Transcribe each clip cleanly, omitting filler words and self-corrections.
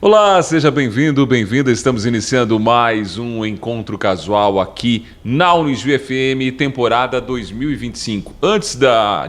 Olá, seja bem-vindo, bem-vinda. Estamos iniciando mais um encontro casual aqui na Unijuí FM, temporada 2025. Antes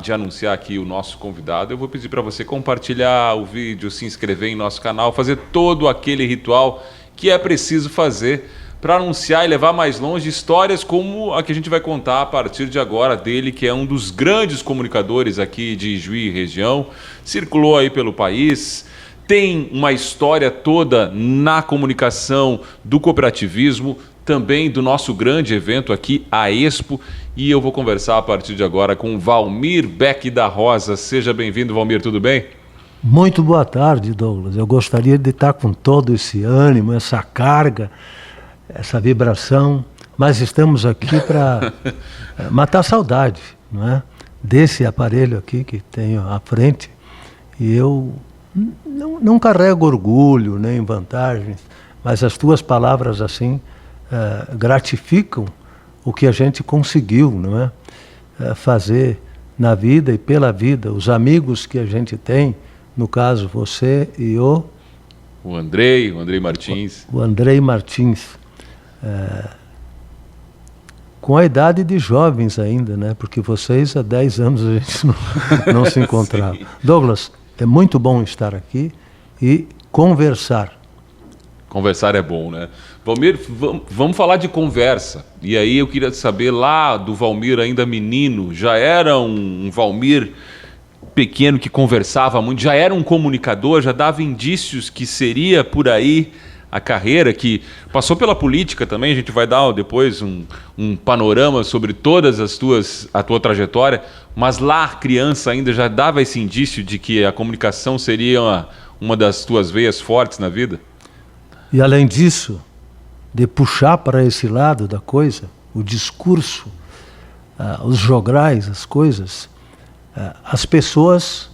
de anunciar aqui o nosso convidado, eu vou pedir para você compartilhar o vídeo, se inscrever em nosso canal, fazer todo aquele ritual que é preciso fazer para anunciar e levar mais longe histórias como a que a gente vai contar a partir de agora dele, que é um dos grandes comunicadores aqui de Juí e região, circulou aí pelo país. Tem uma história toda na comunicação do cooperativismo, também do nosso grande evento aqui, a Expo. E eu vou conversar a partir de agora com Valmir Beck da Rosa. Seja bem-vindo, Valmir, tudo bem? Muito boa tarde, Douglas. Eu gostaria de estar com todo esse ânimo, essa carga, essa vibração, mas estamos aqui para matar a saudade, não é? Desse aparelho aqui que tenho à frente. E eu não carrego orgulho nem vantagens, mas as tuas palavras assim gratificam o que a gente conseguiu, não é? Fazer na vida e pela vida, os amigos que a gente tem, no caso você e o Andrei Martins. O Andrei Martins, com a idade de jovens ainda, né? Porque vocês há 10 anos a gente não se encontrava. Douglas, é muito bom estar aqui e conversar. Conversar é bom, né? Valmir, vamos falar de conversa. E aí eu queria saber lá do Valmir ainda menino, já era um Valmir pequeno que conversava muito, já era um comunicador, já dava indícios que seria por aí a carreira, que passou pela política também. A gente vai dar depois um panorama sobre todas a tua trajetória, mas lá criança ainda já dava esse indício de que a comunicação seria uma das tuas veias fortes na vida? E além disso, de puxar para esse lado da coisa, o discurso, os jograis, as coisas, as pessoas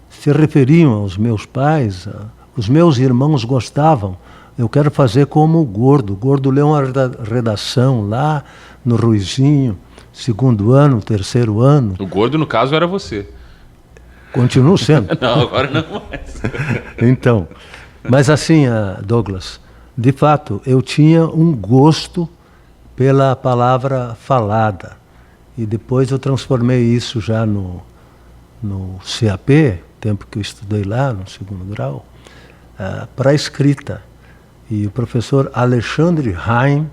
se referiam aos meus pais, os meus irmãos gostavam. Eu quero fazer como o Gordo. O Gordo leu uma redação lá no Ruizinho, segundo ano, terceiro ano. O Gordo, no caso, era você. Continuo sendo. Não, agora não mais. Então, mas assim, Douglas, de fato, eu tinha um gosto pela palavra falada. E depois eu transformei isso já no CAP, tempo que eu estudei lá, no segundo grau, para a escrita. E o professor Alexandre Haim,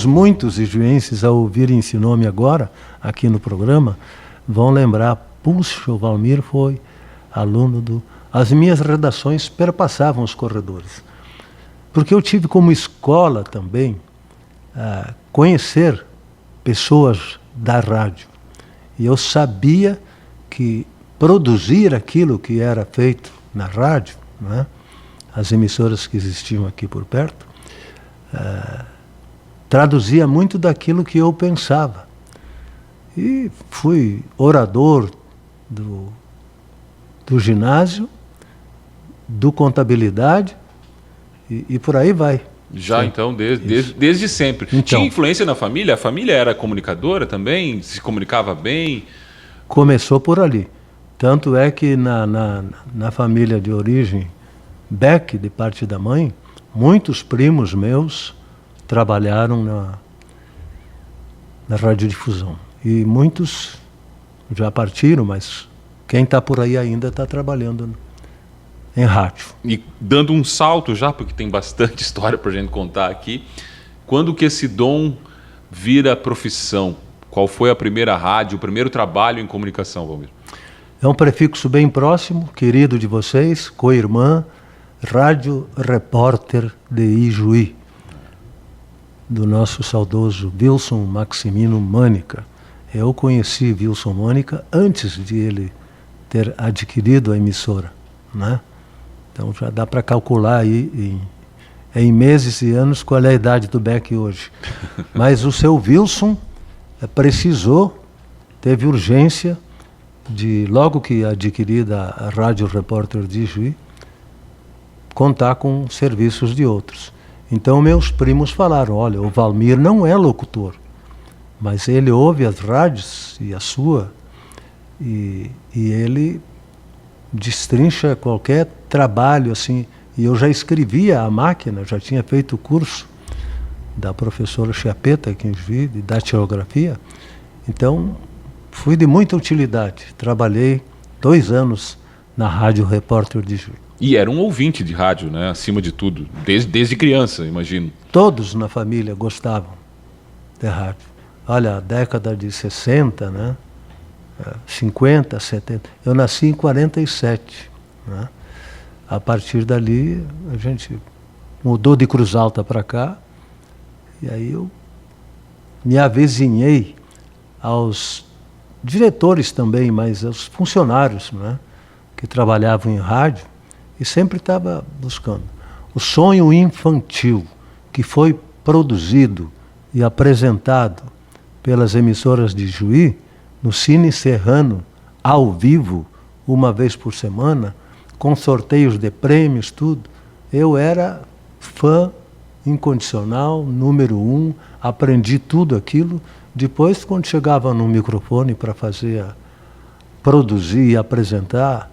muitos ijuenses ao ouvirem esse nome agora, aqui no programa, vão lembrar, puxa, o Valmir foi aluno As minhas redações perpassavam os corredores. Porque eu tive como escola também conhecer pessoas da rádio. E eu sabia que produzir aquilo que era feito na rádio, não é? As emissoras que existiam aqui por perto, traduzia muito daquilo que eu pensava. E fui orador do ginásio, do contabilidade, e por aí vai. Já, então, desde sempre. Então, tinha influência na família? A família era comunicadora também? Se comunicava bem? Começou por ali. Tanto é que na família de origem Beck, de parte da mãe, muitos primos meus trabalharam na radiodifusão. E muitos já partiram, mas quem está por aí ainda está trabalhando em rádio. E dando um salto já, porque tem bastante história para a gente contar aqui, quando que esse dom vira profissão? Qual foi a primeira rádio, o primeiro trabalho em comunicação, Valmir? É um prefixo bem próximo, querido de vocês, co-irmã, Rádio Repórter de Ijuí, do nosso saudoso Wilson Maximino Mânica. Eu conheci Wilson Mânica antes de ele ter adquirido a emissora, né? Então já dá para calcular aí em meses e anos qual é a idade do Beck hoje. Mas o seu Wilson precisou, teve urgência de, logo que adquirida a Rádio Repórter de Ijuí, contar com serviços de outros. Então meus primos falaram, olha, o Valmir não é locutor, mas ele ouve as rádios e a sua, e ele destrincha qualquer trabalho assim. E eu já escrevia à máquina, já tinha feito o curso da professora Chiapeta aqui em Juiz, de datilografia. Então, fui de muita utilidade. Trabalhei 2 anos na Rádio Repórter de Juiz. E era um ouvinte de rádio, né? Acima de tudo, desde criança, imagino. Todos na família gostavam de rádio. Olha, a década de 60, né? 50, 70. Eu nasci em 47, né? A partir dali, a gente mudou de Cruz Alta para cá, e aí eu me avizinhei aos diretores também, mas aos funcionários, né, que trabalhavam em rádio, e sempre estava buscando. O sonho infantil, que foi produzido e apresentado pelas emissoras de Juí, no Cine Serrano, ao vivo, uma vez por semana, com sorteios de prêmios, tudo. Eu era fã incondicional, número 1, aprendi tudo aquilo. Depois, quando chegava no microfone para produzir e apresentar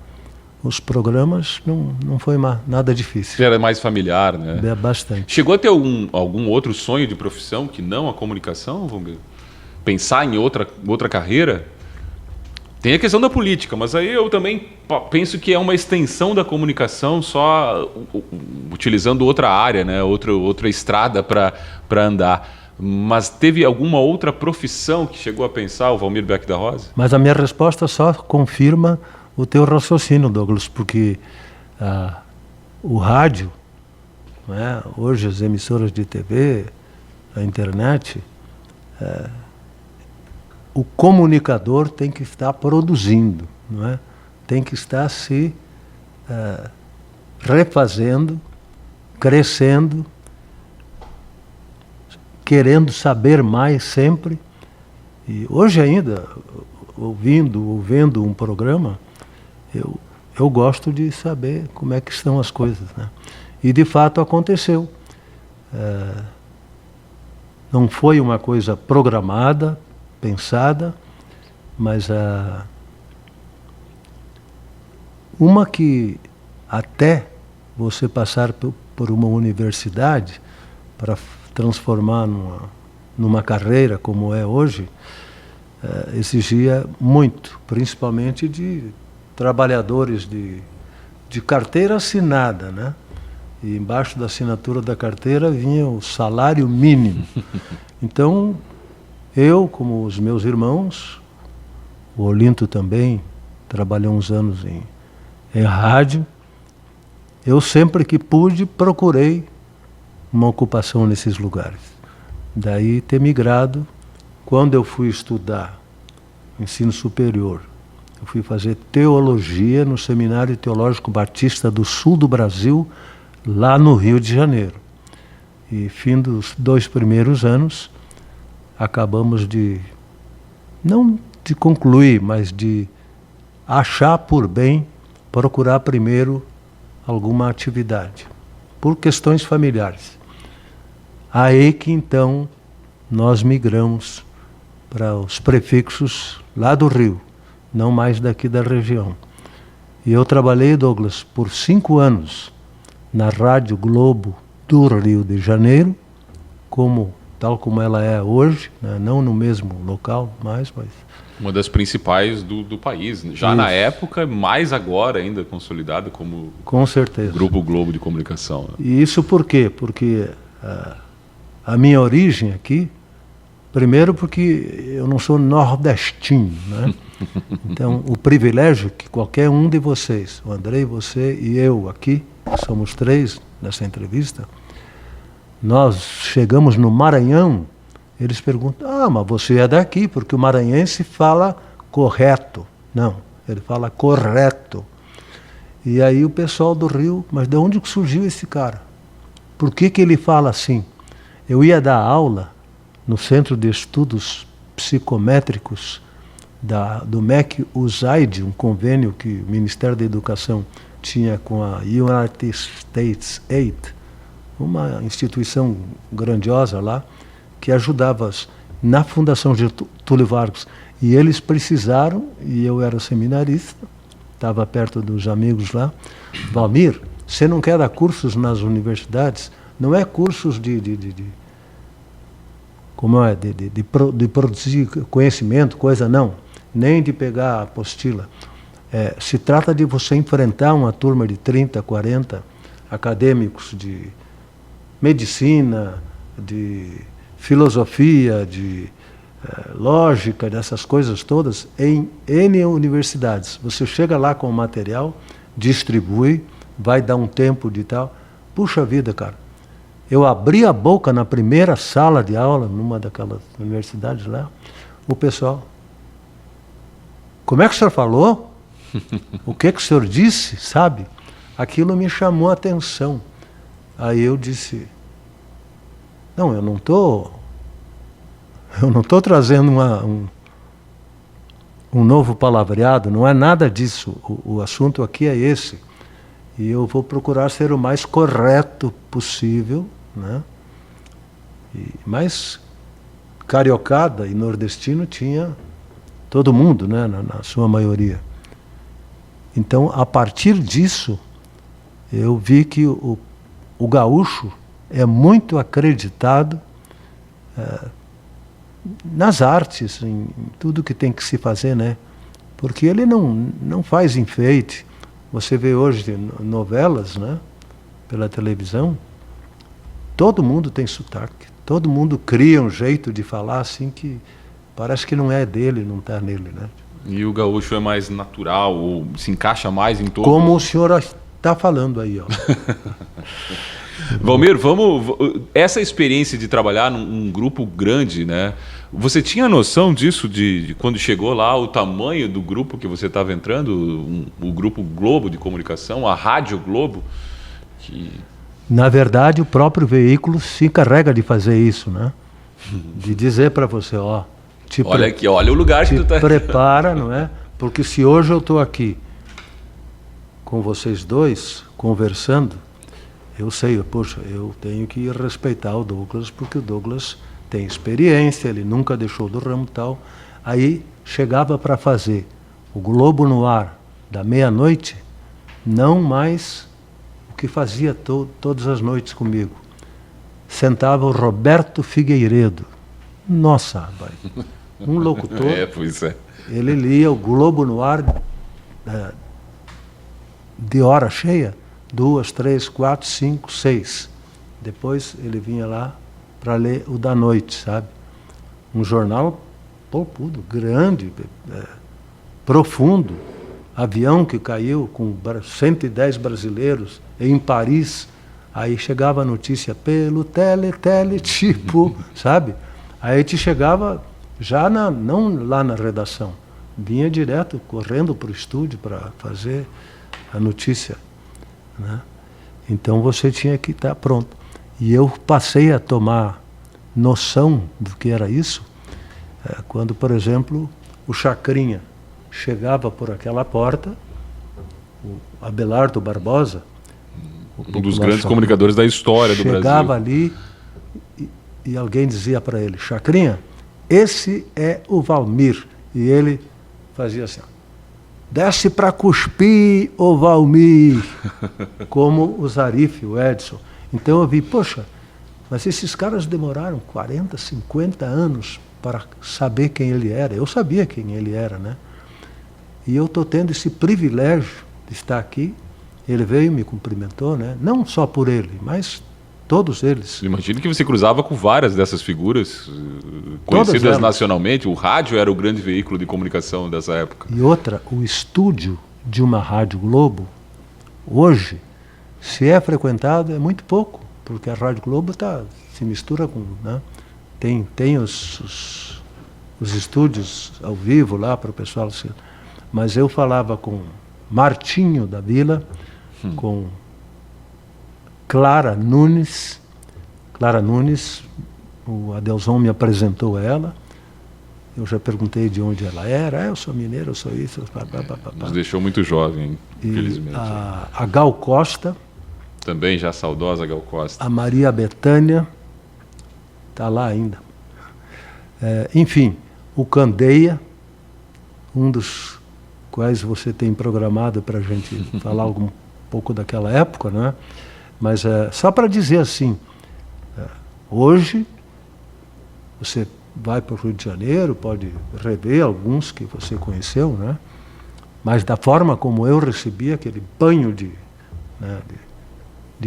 os programas, não foi nada difícil. Era mais familiar, né? É bastante. Chegou a ter algum outro sonho de profissão que não a comunicação, Valmir? Pensar em outra carreira? Tem a questão da política, mas aí eu também penso que é uma extensão da comunicação, só utilizando outra área, né? outra estrada para andar. Mas teve alguma outra profissão que chegou a pensar o Valmir Beck da Rosa? Mas a minha resposta só confirma o teu raciocínio, Douglas, porque o rádio, né, hoje as emissoras de TV, a internet, o comunicador tem que estar produzindo, não é? Tem que estar se refazendo, crescendo, querendo saber mais sempre. E hoje ainda, ouvindo um programa, eu gosto de saber como é que estão as coisas, né? E de fato aconteceu. Não foi uma coisa programada, pensada, mas uma que até você passar por uma universidade para transformar numa carreira como é hoje, exigia muito, principalmente de trabalhadores de carteira assinada, né? E embaixo da assinatura da carteira vinha o salário mínimo. Então, eu, como os meus irmãos, o Olinto também trabalhou uns anos em rádio, eu sempre que pude procurei uma ocupação nesses lugares. Daí ter migrado. Quando eu fui estudar ensino superior, eu fui fazer teologia no Seminário Teológico Batista do Sul do Brasil, lá no Rio de Janeiro. E fim dos 2 primeiros anos, acabamos não de concluir, mas de achar por bem procurar primeiro alguma atividade, por questões familiares. Aí que então nós migramos para os prefixos lá do Rio, não mais daqui da região. E eu trabalhei, Douglas, por 5 anos na Rádio Globo do Rio de Janeiro, tal como ela é hoje, né? Não no mesmo local mais, mas... Uma das principais do país, já na época, mais agora ainda consolidada como... Com certeza. Grupo Globo de Comunicação. Né? E isso por quê? Porque a minha origem aqui, primeiro porque eu não sou nordestino, né? Então, o privilégio que qualquer um de vocês, o Andrei, você e eu aqui, somos 3 nessa entrevista, nós chegamos no Maranhão, eles perguntam, mas você é daqui, porque o maranhense fala correto. Não, ele fala correto. E aí o pessoal do Rio, mas de onde surgiu esse cara? Por que ele fala assim? Eu ia dar aula no Centro de Estudos Psicométricos do MEC USAID, um convênio que o Ministério da Educação tinha com a United States Aid, uma instituição grandiosa lá, que ajudava na Fundação Getúlio Vargas. E eles precisaram, e eu era seminarista, estava perto dos amigos lá. Valmir, você não quer dar cursos nas universidades? Não é cursos como é, de produzir conhecimento, coisa não, nem de pegar a apostila. Se trata de você enfrentar uma turma de 30, 40 acadêmicos de medicina, de filosofia, de lógica, dessas coisas todas, em N universidades. Você chega lá com o material, distribui, vai dar um tempo de tal. Puxa vida, cara. Eu abri a boca na primeira sala de aula, numa daquelas universidades lá, o pessoal, como é que o senhor falou? O que o senhor disse, sabe? Aquilo me chamou a atenção. Aí eu disse, não, eu não estou trazendo um novo palavreado, não é nada disso. O assunto aqui é esse. E eu vou procurar ser o mais correto possível, né? Mas cariocada e nordestino tinha todo mundo, né? Na sua maioria. Então, a partir disso, eu vi que o gaúcho é muito acreditado nas artes, em tudo que tem que se fazer, né? Porque ele não faz enfeite. Você vê hoje novelas, né, pela televisão, todo mundo tem sotaque, todo mundo cria um jeito de falar assim que parece que não é dele, não está nele, né? E o gaúcho é mais natural, ou se encaixa mais em todo... Como o senhor está falando aí, ó. Valmir, essa experiência de trabalhar num grupo grande, né? Você tinha noção disso, de quando chegou lá, o tamanho do grupo que você estava entrando, o Grupo Globo de Comunicação, a Rádio Globo? Na verdade, o próprio veículo se encarrega de fazer isso, né? De dizer para você, ó... Olha aqui, olha o lugar que tu está... prepara, não é? Porque se hoje eu estou aqui com vocês dois, conversando, eu sei, poxa, eu tenho que respeitar o Douglas, porque o Douglas tem experiência, ele nunca deixou do ramo tal. Aí chegava para fazer o Globo no ar da meia-noite, não mais o que fazia todas as noites comigo. Sentava o Roberto Figueiredo. Nossa, rapaz, um locutor. Pois é. Ele lia o Globo no ar de hora cheia, 2, 3, 4, 5, 6. Depois ele vinha lá para ler o da noite, sabe? Um jornal polpudo, grande, profundo. Avião que caiu com 110 brasileiros em Paris. Aí chegava a notícia pelo teletipo, sabe? Aí te chegava já não lá na redação. Vinha direto, correndo para o estúdio para fazer a notícia, né? Então você tinha que estar pronto. E eu passei a tomar noção do que era isso quando, por exemplo, o Chacrinha chegava por aquela porta, o Abelardo Barbosa, um dos grandes comunicadores da história do Brasil. Chegava ali e alguém dizia para ele, Chacrinha, esse é o Valmir. E ele fazia assim, desce para cuspir, ô Valmir, como o Zarif, o Edson. Então eu vi, poxa, mas esses caras demoraram 40, 50 anos para saber quem ele era. Eu sabia quem ele era, né? E eu estou tendo esse privilégio de estar aqui. Ele veio, me cumprimentou, né? Não só por ele, mas todos eles. Imagino que você cruzava com várias dessas figuras conhecidas nacionalmente. O rádio era o grande veículo de comunicação dessa época. E outra, o estúdio de uma Rádio Globo, hoje, se é frequentado, é muito pouco, porque a Rádio Globo se mistura com... Né? Tem os estúdios ao vivo lá para o pessoal. Mas eu falava com Martinho da Vila, com Clara Nunes. Clara Nunes, o Adelson me apresentou ela. Eu já perguntei de onde ela era. Eu sou mineiro, eu sou isso. Nos deixou muito jovem, infelizmente. A Gal Costa. Também já saudosa Gal Costa. A Maria Bethânia. Está lá ainda. Enfim, o Candeia, um dos quais você tem programado para a gente falar um pouco daquela época, né? Mas só para dizer assim, hoje você vai para o Rio de Janeiro, pode rever alguns que você conheceu, né? Mas da forma como eu recebi aquele banho de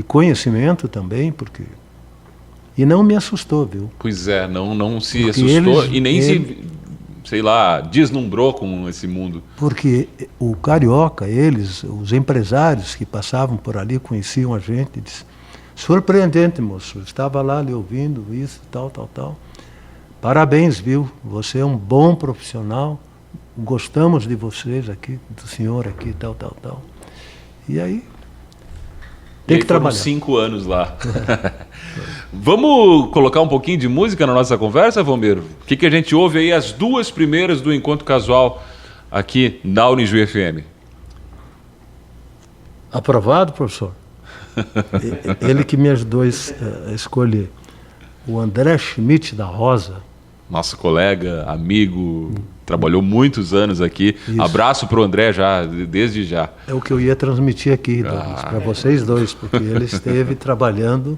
conhecimento também, porque... E não me assustou, viu? Pois é, não se Porque assustou e nem se, sei lá, deslumbrou com esse mundo. Porque o carioca, os empresários que passavam por ali, conheciam a gente, e disse, surpreendente, moço, estava lá lhe ouvindo isso, tal. Parabéns, viu? Você é um bom profissional, gostamos de vocês aqui, do senhor aqui, tal. E aí, tem que trabalhar. 5 anos lá. Vamos colocar um pouquinho de música na nossa conversa, Valmir? O que a gente ouve aí, as 2 primeiras do Encontro Casual aqui na Unijuí FM? Aprovado, professor? Ele que me ajudou a escolher. O André Schmidt da Rosa. Nosso colega, amigo, trabalhou muitos anos aqui. Isso. Abraço para o André já, desde já. É o que eu ia transmitir aqui, para vocês dois, porque ele esteve trabalhando,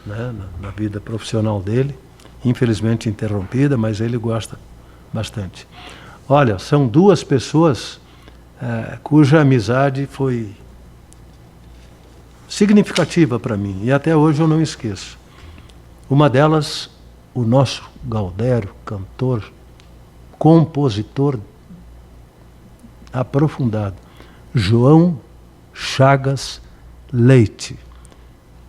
né, na vida profissional dele, infelizmente interrompida, mas ele gosta bastante. Olha, são 2 pessoas cuja amizade foi significativa para mim, e até hoje eu não esqueço. Uma delas, o nosso Galdério, cantor, compositor aprofundado, João Chagas Leite.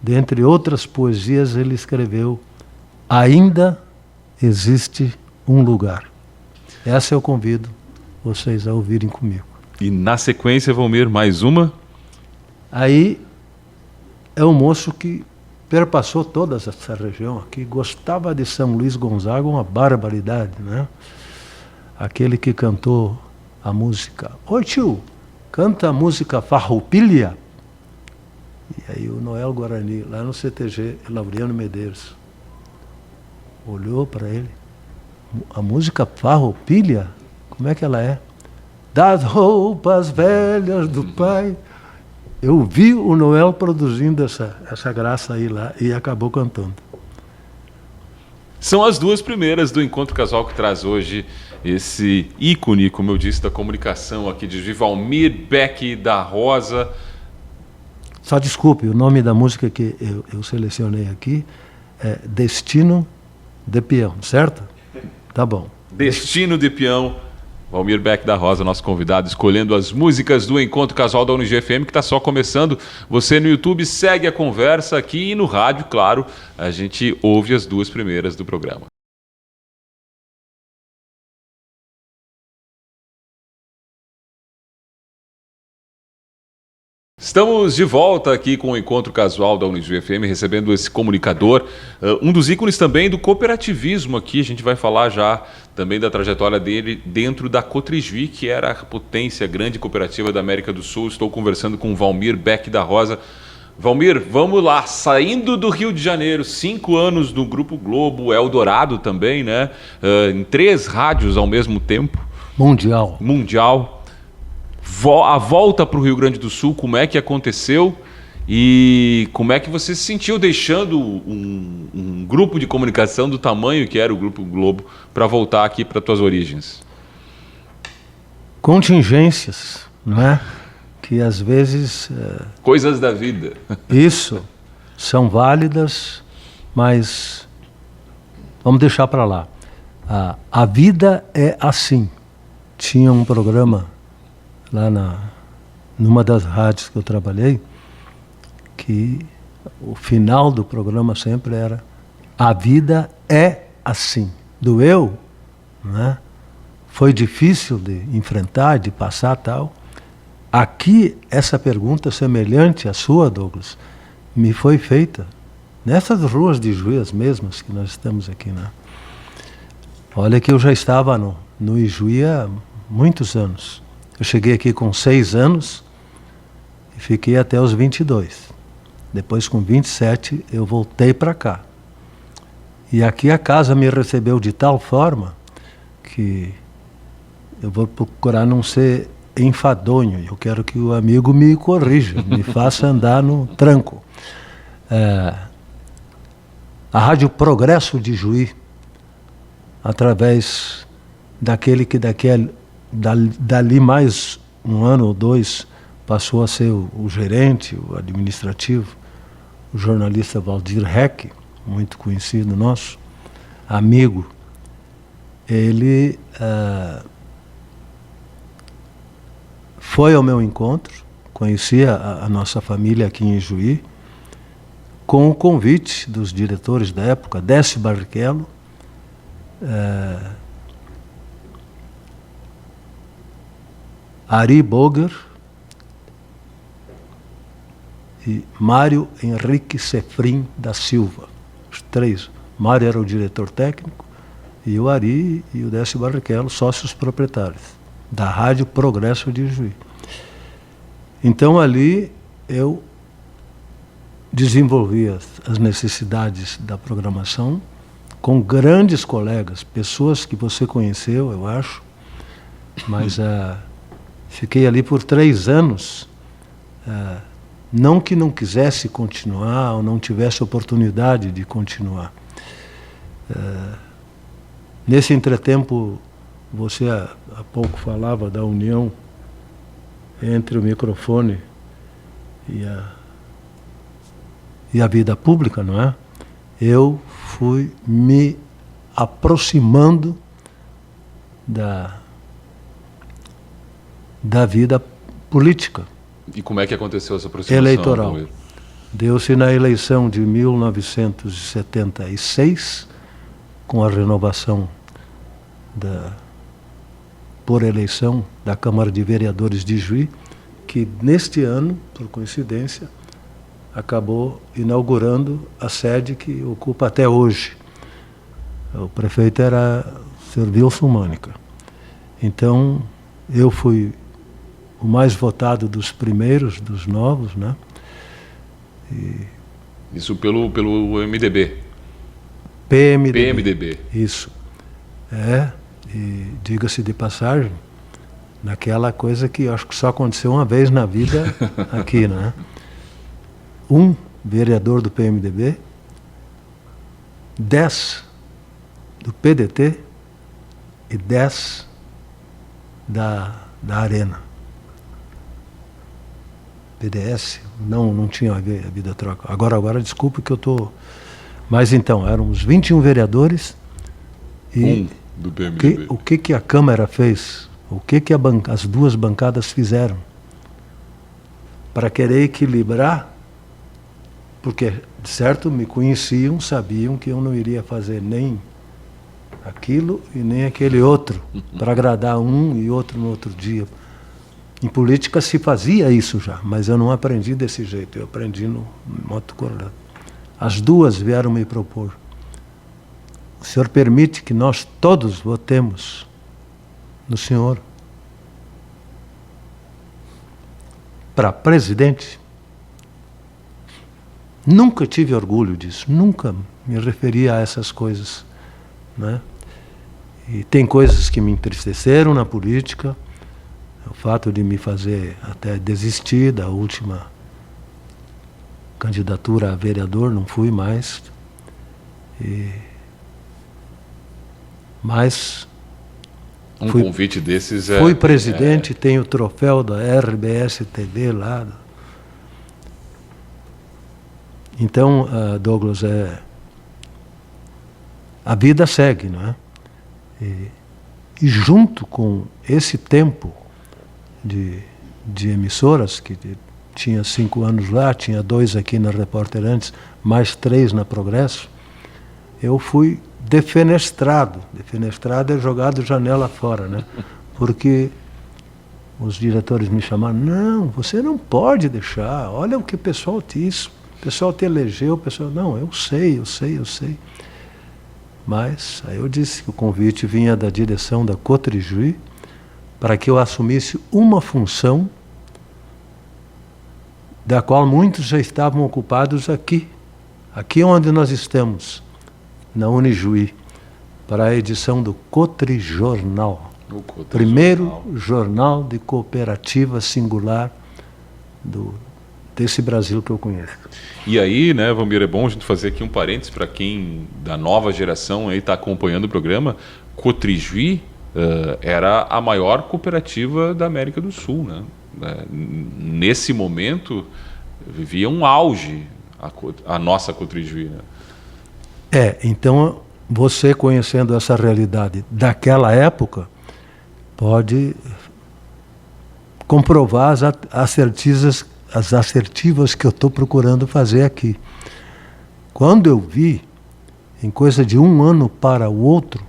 Dentre outras poesias, ele escreveu Ainda Existe um Lugar. Essa eu convido vocês a ouvirem comigo. E na sequência, Valmir, mais uma? Aí é um moço que perpassou toda essa região aqui, gostava de São Luís Gonzaga, uma barbaridade, né? Aquele que cantou a música, oi tio, canta a música Farroupilha. E aí o Noel Guarani, lá no CTG, Laureano Medeiros, olhou para ele, a música Farroupilha, como é que ela é? Das roupas velhas do pai. Eu vi o Noel produzindo essa graça aí lá e acabou cantando. São as 2 primeiras do Encontro Casual que traz hoje esse ícone, como eu disse, da comunicação aqui de Valmir Beck da Rosa. Só desculpe, o nome da música que eu selecionei aqui é Destino de Peão, certo? Tá bom. Destino de Peão. Valmir Beck da Rosa, nosso convidado, escolhendo as músicas do Encontro Casual da Unijuí FM, que está só começando. Você no YouTube segue a conversa aqui e no rádio, claro, a gente ouve as 2 primeiras do programa. Estamos de volta aqui com o Encontro Casual da Unijuí FM, recebendo esse comunicador, um dos ícones também do cooperativismo aqui. A gente vai falar já também da trajetória dele dentro da Cotrijuí, que era a potência grande cooperativa da América do Sul. Estou conversando com o Valmir Beck da Rosa. Valmir, vamos lá, saindo do Rio de Janeiro, 5 anos no Grupo Globo, Eldorado também, né? Em 3 rádios ao mesmo tempo. Mundial. A volta para o Rio Grande do Sul, como é que aconteceu e como é que você se sentiu deixando um grupo de comunicação do tamanho que era o Grupo Globo para voltar aqui para as tuas origens? Contingências, não é? Que às vezes... Coisas da vida. Isso, são válidas, mas vamos deixar para lá. A vida é assim. Tinha um programa lá numa das rádios que eu trabalhei, que o final do programa sempre era a vida é assim. Doeu, né? Foi difícil de enfrentar, de passar tal. Aqui, essa pergunta semelhante à sua, Douglas, me foi feita nessas ruas de Ijuí, as mesmas que nós estamos aqui, né? Olha que eu já estava no Ijuí há muitos anos. Eu cheguei aqui com 6 anos e fiquei até os 22. Depois, com 27, eu voltei para cá. E aqui a casa me recebeu de tal forma que eu vou procurar não ser enfadonho. Eu quero que o amigo me corrija, me faça andar no tranco. A Rádio Progresso de Juí, através daquele que dali mais um ano ou dois passou a ser o gerente, o administrativo, o jornalista Valdir Heck, muito conhecido nosso, amigo, ele foi ao meu encontro, conhecia a nossa família aqui em Juí, com o convite dos diretores da época, Décio Barrichello, Ari Boger e Mário Henrique Sefrim da Silva. Os três. Mário era o diretor técnico e o Ari e o Décio Barrichello, sócios proprietários da Rádio Progresso de Juí. Então ali eu desenvolvi as necessidades da programação com grandes colegas, pessoas que você conheceu, eu acho, mas fiquei ali por 3 anos, não que não quisesse continuar ou não tivesse oportunidade de continuar. Nesse entretempo, você há pouco falava da união entre o microfone e a vida pública, não é? Eu fui me aproximando da vida política. E como é que aconteceu essa aproximação? Eleitoral. Deu-se na eleição de 1976, com a renovação por eleição da Câmara de Vereadores de Juí, que neste ano, por coincidência, acabou inaugurando a sede que ocupa até hoje. O prefeito era o Sr. Wilson Mânica. Então, eu fui o mais votado dos primeiros, dos novos, né? Isso pelo MDB? PMDB. Isso. E diga-se de passagem, naquela coisa que acho que só aconteceu uma vez na vida aqui, né? Um vereador do PMDB, 10 do PDT e 10 da Arena. PDS não tinha a vida troca. Agora desculpe que eu estou... Mas então, éramos 21 vereadores e do PMDB. O que a Câmara fez? O que as duas bancadas fizeram? Para querer equilibrar, porque, certo, me conheciam, sabiam que eu não iria fazer nem aquilo e nem aquele outro, para agradar um e outro no outro dia. Em política se fazia isso já, mas eu não aprendi desse jeito, eu aprendi no modo correto. As duas vieram me propor: o senhor permite que nós todos votemos no senhor para presidente? Nunca tive orgulho disso, nunca me referi a essas coisas, né? E tem coisas que me entristeceram na política, o fato de me fazer até desistir da última candidatura a vereador, não fui mais. Mas convite desses fui presidente, tenho o troféu da RBS TV lá. Então, Douglas, a vida segue, não é? E junto com esse tempo de emissoras, que tinha 5 anos lá, tinha 2 aqui na Repórter antes, mais 3 na Progresso, eu fui defenestrado. Defenestrado é jogado janela fora, né? Porque os diretores me chamaram: não, você não pode deixar, olha o que o pessoal disse, o pessoal te elegeu, o pessoal... Não, eu sei. Mas aí eu disse que o convite vinha da direção da Cotrijuí para que eu assumisse uma função da qual muitos já estavam ocupados aqui onde nós estamos, na Unijuí, para a edição do Cotrijornal. O Cotrijornal. Primeiro jornal de cooperativa singular desse Brasil que eu conheço. E aí, né, Valmir, é bom a gente fazer aqui um parênteses para quem da nova geração aí está acompanhando o programa. Cotrijui era a maior cooperativa da América do Sul, né? Nesse momento vivia um auge a nossa Cotrijui, né? Então você conhecendo essa realidade daquela época pode comprovar as assertivas que eu estou procurando fazer aqui. Quando eu vi, em coisa de um ano para o outro,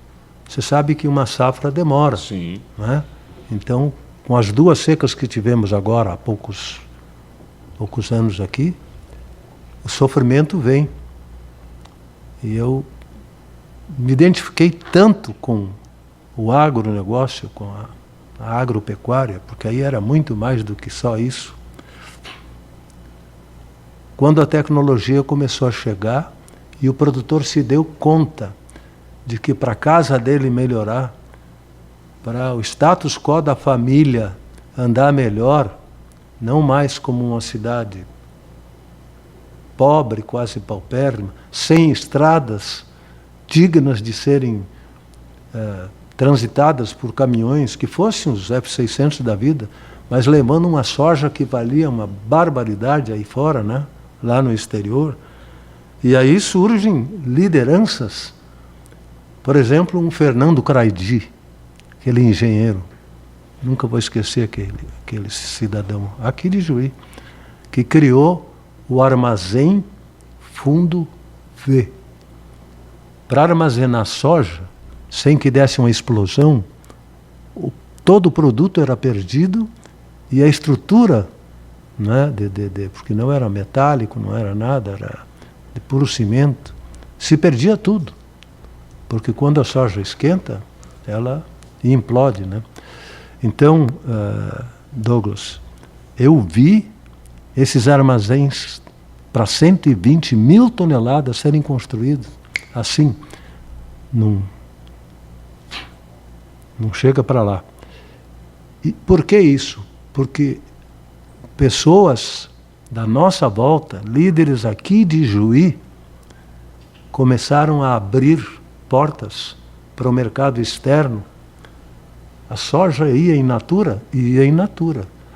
você sabe que uma safra demora. Sim. Né? Então, com as 2 secas que tivemos agora, há poucos anos aqui, o sofrimento vem. E eu me identifiquei tanto com o agronegócio, com a agropecuária, porque aí era muito mais do que só isso. Quando a tecnologia começou a chegar e o produtor se deu conta de que para a casa dele melhorar, para o status quo da família andar melhor, não mais como uma cidade pobre, quase paupérrima, sem estradas dignas de serem transitadas por caminhões que fossem os F-600 da vida, mas levando uma soja que valia uma barbaridade aí fora, né? Lá no exterior. E aí surgem lideranças, por exemplo, um Fernando Craidi, aquele engenheiro, nunca vou esquecer aquele cidadão, aqui de Juí, que criou o Armazém Fundo V. Para armazenar soja, sem que desse uma explosão, todo o produto era perdido e a estrutura, né, porque não era metálico, não era nada, era de puro cimento, se perdia tudo. Porque quando a soja esquenta, ela implode, né? Então, Douglas, eu vi esses armazéns para 120 mil toneladas serem construídos assim, não chega para lá. E por que isso? Porque pessoas da nossa volta, líderes aqui de Juí, começaram a abrir portas para o mercado externo. A soja ia in natura,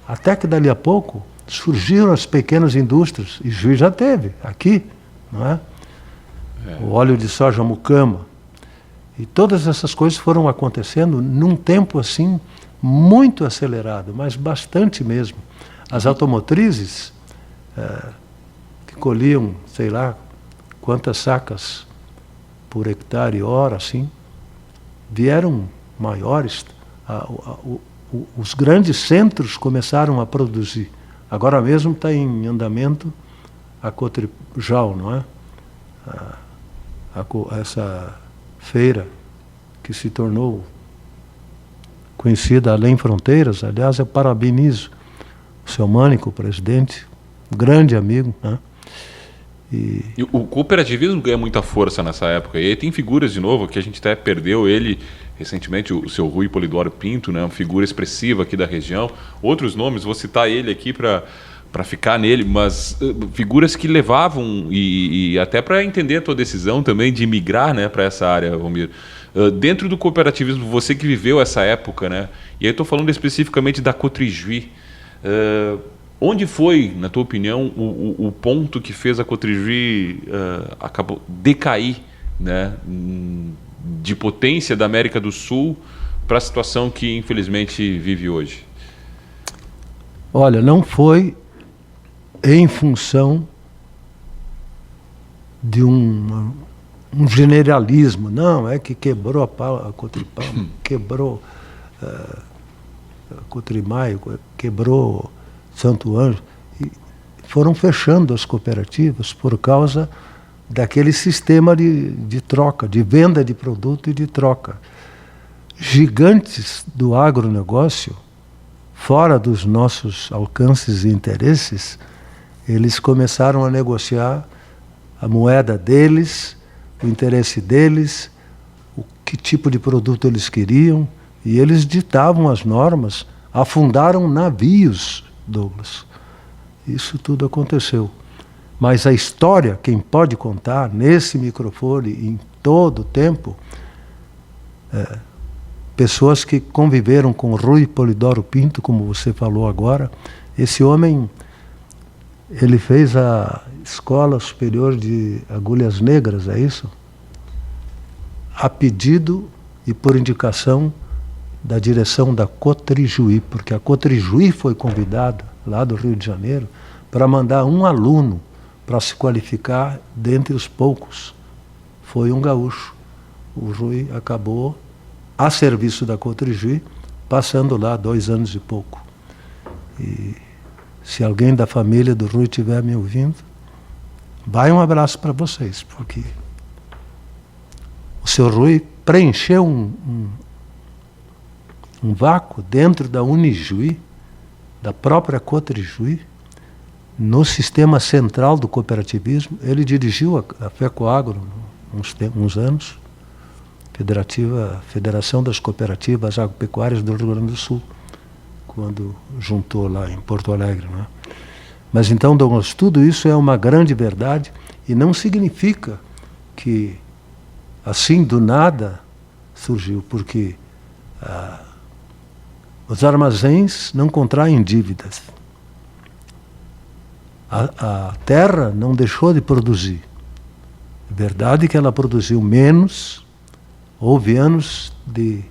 até que dali a pouco surgiram as pequenas indústrias, e Juí já teve, aqui, não é? O óleo de soja mucama. E todas essas coisas foram acontecendo num tempo assim muito acelerado, mas bastante mesmo. As automotrizes, que colhiam, sei lá, quantas sacas por hectare hora, assim, vieram maiores. Os grandes centros começaram a produzir. Agora mesmo está em andamento a Cotrijal, não é? Essa feira que se tornou conhecida além fronteiras. Aliás, eu parabenizo o seu Mânico, o presidente, um grande amigo, né? E o cooperativismo ganha muita força nessa época. E aí tem figuras, de novo, que a gente até perdeu ele recentemente, o seu Rui Polidoro Pinto, né? Uma figura expressiva aqui da região. Outros nomes, vou citar ele aqui para ficar nele, mas figuras que levavam, e até para entender a tua decisão também de migrar, né, para essa área, Valmir. Dentro do cooperativismo, você que viveu essa época, né? E aí eu estou falando especificamente da Cotrijui. Onde foi, na tua opinião, o ponto que fez a Cotrijui acabou decair, né, de potência da América do Sul para a situação que infelizmente vive hoje? Olha, não foi em função de um generalismo, não, é que quebrou a Cotripam, quebrou a Cotrimaio, quebrou Santo Anjo, e foram fechando as cooperativas por causa daquele sistema de troca, de venda de produto e de troca. Gigantes do agronegócio, fora dos nossos alcances e interesses, eles começaram a negociar a moeda deles, o interesse deles, que tipo de produto eles queriam, E eles ditavam as normas, afundaram navios, Douglas. Isso tudo aconteceu. Mas a história, quem pode contar nesse microfone, em todo o tempo, pessoas que conviveram com Rui Polidoro Pinto, como você falou agora. Esse homem, ele fez a Escola Superior de Agulhas Negras, é isso? A pedido e por indicação da direção da Cotrijuí, porque a Cotrijuí foi convidada, lá do Rio de Janeiro, para mandar um aluno para se qualificar dentre os poucos. Foi um gaúcho. O Rui acabou, a serviço da Cotrijuí, passando lá 2 anos e pouco. E se alguém da família do Rui estiver me ouvindo, vai um abraço para vocês, porque o seu Rui preencheu um vácuo dentro da Unijuí, da própria Cotrijuí, no sistema central do cooperativismo. Ele dirigiu a FECOAGRO uns anos, Federação das Cooperativas Agropecuárias do Rio Grande do Sul, quando juntou lá em Porto Alegre, né? Mas então, Douglas, tudo isso é uma grande verdade e não significa que assim do nada surgiu, porque os armazéns não contraem dívidas. A terra não deixou de produzir. É verdade que ela produziu menos, houve anos de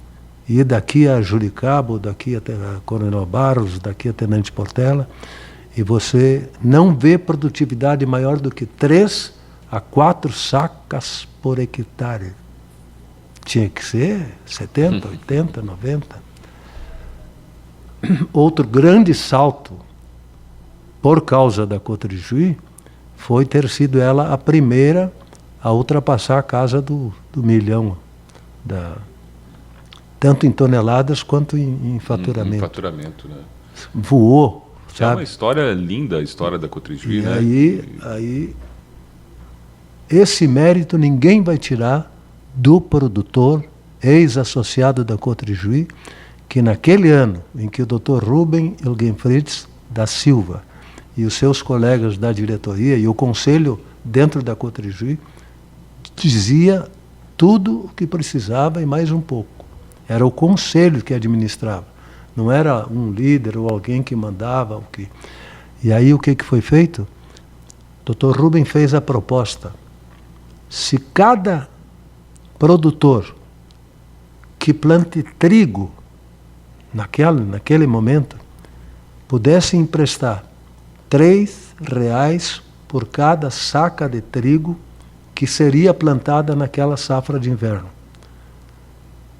ir daqui a Juricaba, daqui até Coronel Barros, daqui a Tenente Portela, e você não vê produtividade maior do que 3 a 4 sacas por hectare. Tinha que ser 70, 80, 90. Outro grande salto, por causa da Cotrijuí, foi ter sido ela a primeira a ultrapassar a casa do milhão, tanto em toneladas quanto em faturamento. Em faturamento, né? Voou, sabe? É uma história linda, a história da Cotrijuí, e né? Aí, esse mérito ninguém vai tirar do produtor, ex-associado da Cotrijuí, que naquele ano em que o Dr. Rubem Ilgenfritz da Silva e os seus colegas da diretoria e o conselho dentro da Cotrijuí dizia tudo o que precisava e mais um pouco. Era o conselho que administrava, não era um líder ou alguém que mandava o que. E aí o que foi feito? O Dr. Rubem fez a proposta. Se cada produtor que plante trigo naquele momento pudesse emprestar R$3 por cada saca de trigo que seria plantada naquela safra de inverno.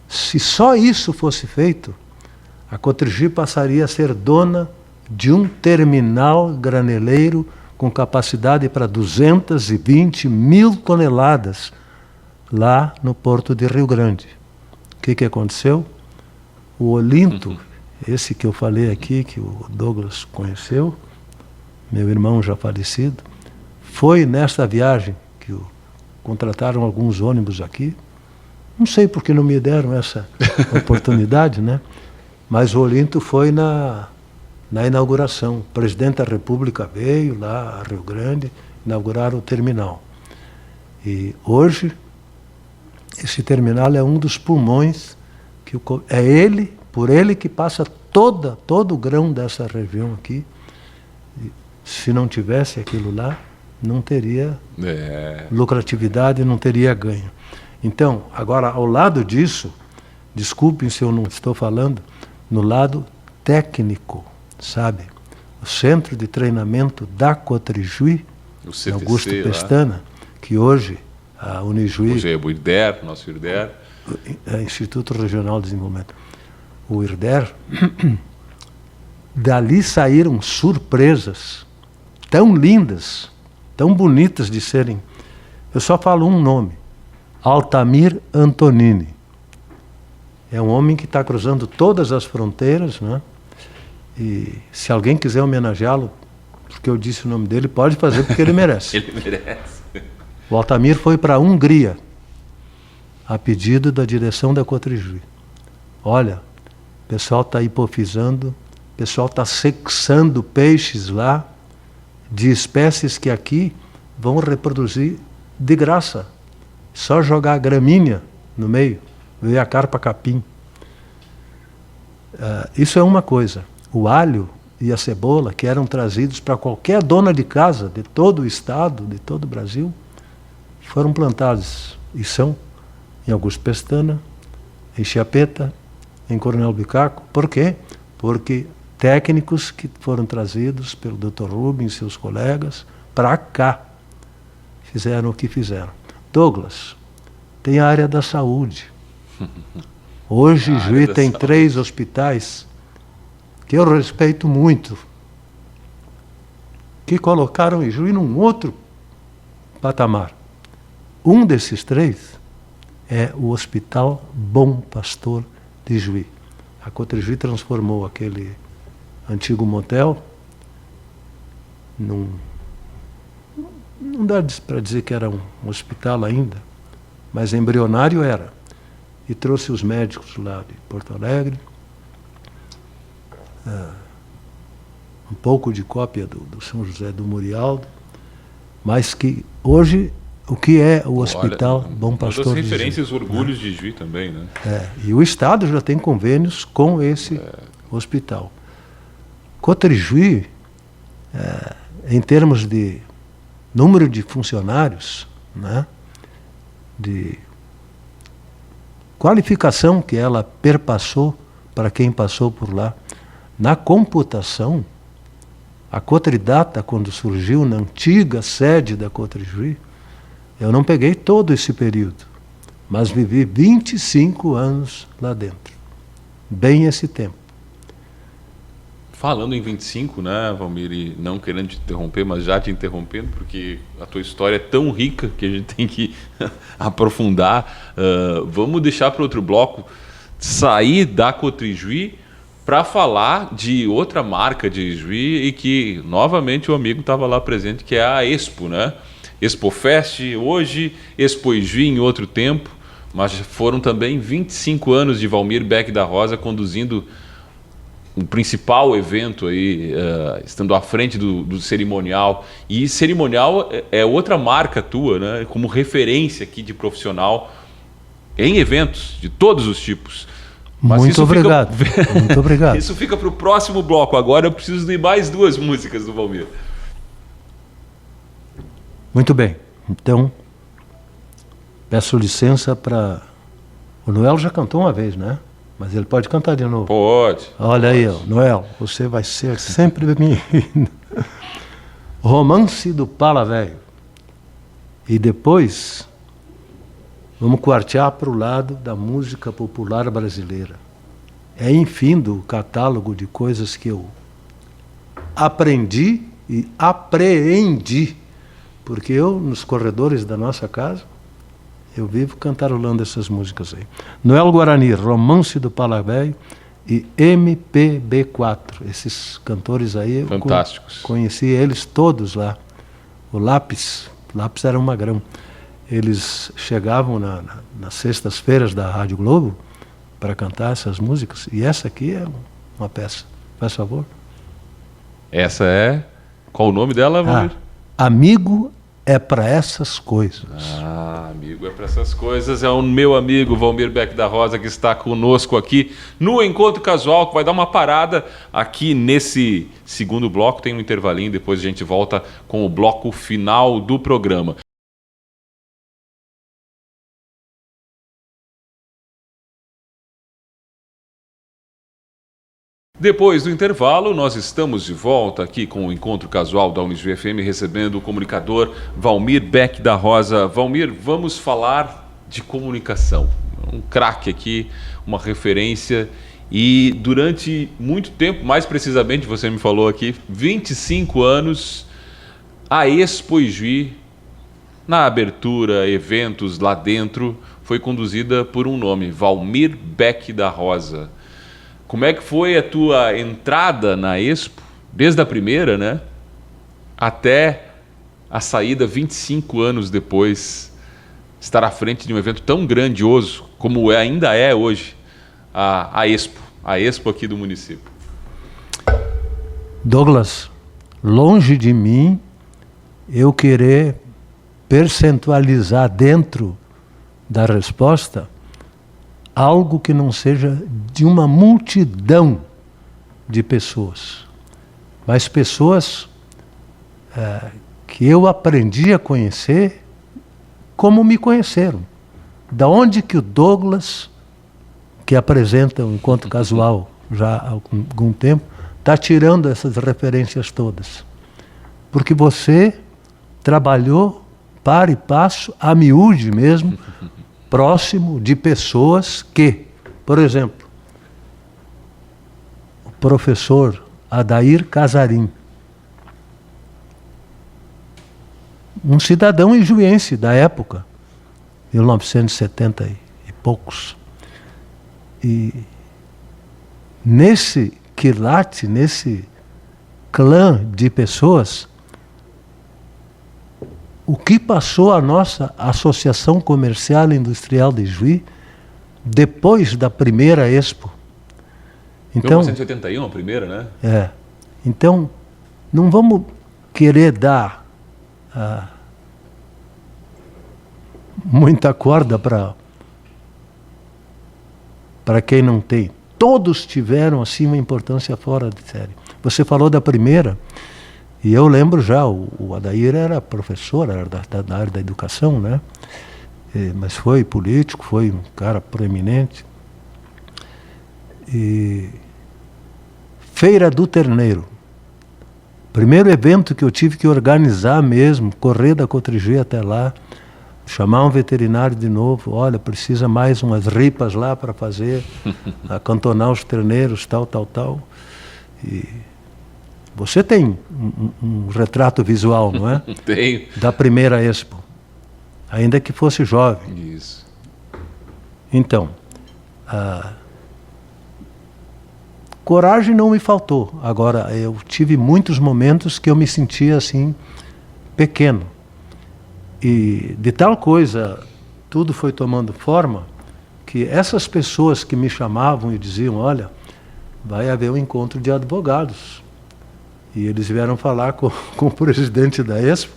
Se só isso fosse feito, a Cotrijuí passaria a ser dona de um terminal graneleiro com capacidade para 220 mil toneladas lá no Porto de Rio Grande. O que aconteceu? O Olinto, esse que eu falei aqui, que o Douglas conheceu, meu irmão já falecido, foi nesta viagem que contrataram alguns ônibus aqui. Não sei por que não me deram essa oportunidade, né? Mas o Olinto foi na inauguração. O presidente da República veio lá a Rio Grande inaugurar o terminal. E hoje, esse terminal é um dos pulmões, por ele que passa todo o grão dessa região aqui. E se não tivesse aquilo lá, não teria lucratividade, não teria ganho. Então, agora, ao lado disso, desculpem se eu não estou falando, no lado técnico, sabe? O Centro de Treinamento da Cotrijuí, Augusto Pestana, que hoje a Unijuí... Hoje é o IRDER, nosso IRDER. Instituto Regional de Desenvolvimento. O IRDER, dali saíram surpresas tão lindas, tão bonitas de serem. Eu só falo um nome, Altamir Antonini. É um homem que está cruzando todas as fronteiras, né? E se alguém quiser homenageá-lo, porque eu disse o nome dele, pode fazer porque ele merece. Ele merece. O Altamir foi para a Hungria, a pedido da direção da Cotrijuí. olha, o pessoal está hipofisando, o pessoal está sexando peixes lá, de espécies que aqui vão reproduzir de graça. Só jogar gramínea no meio, ver a carpa capim. Isso é uma coisa. O alho e a cebola, que eram trazidos para qualquer dona de casa, de todo o estado, de todo o Brasil, foram plantados e são em Augusto Pestana, em Chiapeta, em Coronel Bicaco. Por quê? Porque técnicos que foram trazidos pelo Dr. Rubens e seus colegas para cá fizeram o que fizeram. Douglas, tem a área da saúde. Hoje, Juí tem 3 hospitais que eu respeito muito, que colocaram Juí num outro patamar. Um desses 3 é o Hospital Bom Pastor de Juí. A Cotrijuí transformou aquele antigo motel não dá para dizer que era um hospital ainda, mas embrionário era. E trouxe os médicos lá de Porto Alegre, um pouco de cópia do São José do Murialdo, mas que hoje, o que é o Hospital Bom Pastor de Juí? Uma das referências, orgulhos de Juí também, né? E o Estado já tem convênios com esse hospital. Cotrijuí, em termos de número de funcionários, né, de qualificação que ela perpassou para quem passou por lá, na computação, a Cotridata, quando surgiu na antiga sede da Cotrijuí, eu não peguei todo esse período, mas vivi 25 anos lá dentro. Bem esse tempo. Falando em 25, né, Valmir, e não querendo te interromper, mas já te interrompendo, porque a tua história é tão rica que a gente tem que aprofundar. Vamos deixar para outro bloco, sair da Cotrijuí para falar de outra marca de Juí e que, novamente, o amigo estava lá presente, que é a Expo, né? Expo Fest hoje, Expo Juí em outro tempo, mas foram também 25 anos de Valmir Beck da Rosa conduzindo o principal evento aí, estando à frente do cerimonial. E cerimonial é outra marca tua, né? Como referência aqui de profissional em eventos de todos os tipos. Mas muito obrigado. Muito obrigado. Isso fica para o próximo bloco. Agora eu preciso de mais 2 músicas do Valmir. Muito bem. Então, peço licença para... O Noel já cantou uma vez, né? Mas ele pode cantar de novo. Pode. Olha aí, Noel, você vai ser sempre bem-vindo. Romance do Pala Velho. E depois, vamos quartear para o lado da música popular brasileira. É infindo o catálogo de coisas que eu aprendi e apreendi. Porque eu, nos corredores da nossa casa, eu vivo cantarolando essas músicas aí. Noel Guarani, Romance do Pala Velho e MPB4. Esses cantores aí, eu fantásticos. Conheci eles todos lá. O Lápis era um magrão. Eles chegavam nas sextas-feiras da Rádio Globo para cantar essas músicas. E essa aqui é uma peça. Faz favor. Essa é... Qual o nome dela, Valmir? Amigo é para essas coisas. Amigo é para essas coisas. É o meu amigo Valmir Beck da Rosa que está conosco aqui no Encontro Casual, que vai dar uma parada aqui nesse segundo bloco. Tem um intervalinho, depois a gente volta com o bloco final do programa. Depois do intervalo, nós estamos de volta aqui com o Encontro Casual da Unijuí FM, recebendo o comunicador Valmir Beck da Rosa. Valmir, vamos falar de comunicação. Um craque aqui, uma referência. E durante muito tempo, mais precisamente, você me falou aqui, 25 anos, a Expo Juí, na abertura, eventos lá dentro, foi conduzida por um nome, Valmir Beck da Rosa. Como é que foi a tua entrada na Expo, desde a primeira, né, até a saída 25 anos depois, estar à frente de um evento tão grandioso como ainda é hoje a Expo aqui do município? Douglas, longe de mim eu querer percentualizar dentro da resposta algo que não seja de uma multidão de pessoas, mas pessoas que eu aprendi a conhecer como me conheceram. Da onde que o Douglas, que apresenta o Encontro Casual já há algum tempo, está tirando essas referências todas? Porque você trabalhou para e passo, a miúde mesmo, próximo de pessoas que, por exemplo, o professor Adair Casarim, um cidadão ijuense da época, 1970 e poucos. E nesse quilate, nesse clã de pessoas, o que passou a nossa Associação Comercial e Industrial de Juí depois da primeira Expo. Então, 1981, a primeira, né? Então, não vamos querer dar muita corda para quem não tem. Todos tiveram assim uma importância fora de série. Você falou da primeira, e eu lembro já, o Adair era professor, era da área da educação, né? Mas foi político, foi um cara proeminente. E Feira do Terneiro. Primeiro evento que eu tive que organizar mesmo, correr da Cotrigê até lá, chamar um veterinário de novo, olha, precisa mais umas ripas lá para fazer, acantonar os terneiros, tal. E você tem um retrato visual, não é? Tenho. Da primeira Expo, ainda que fosse jovem. Isso. Então, coragem não me faltou. Agora, eu tive muitos momentos que eu me sentia assim, pequeno. E de tal coisa, tudo foi tomando forma, que essas pessoas que me chamavam e diziam, olha, vai haver um encontro de advogados. E eles vieram falar com o presidente da Expo,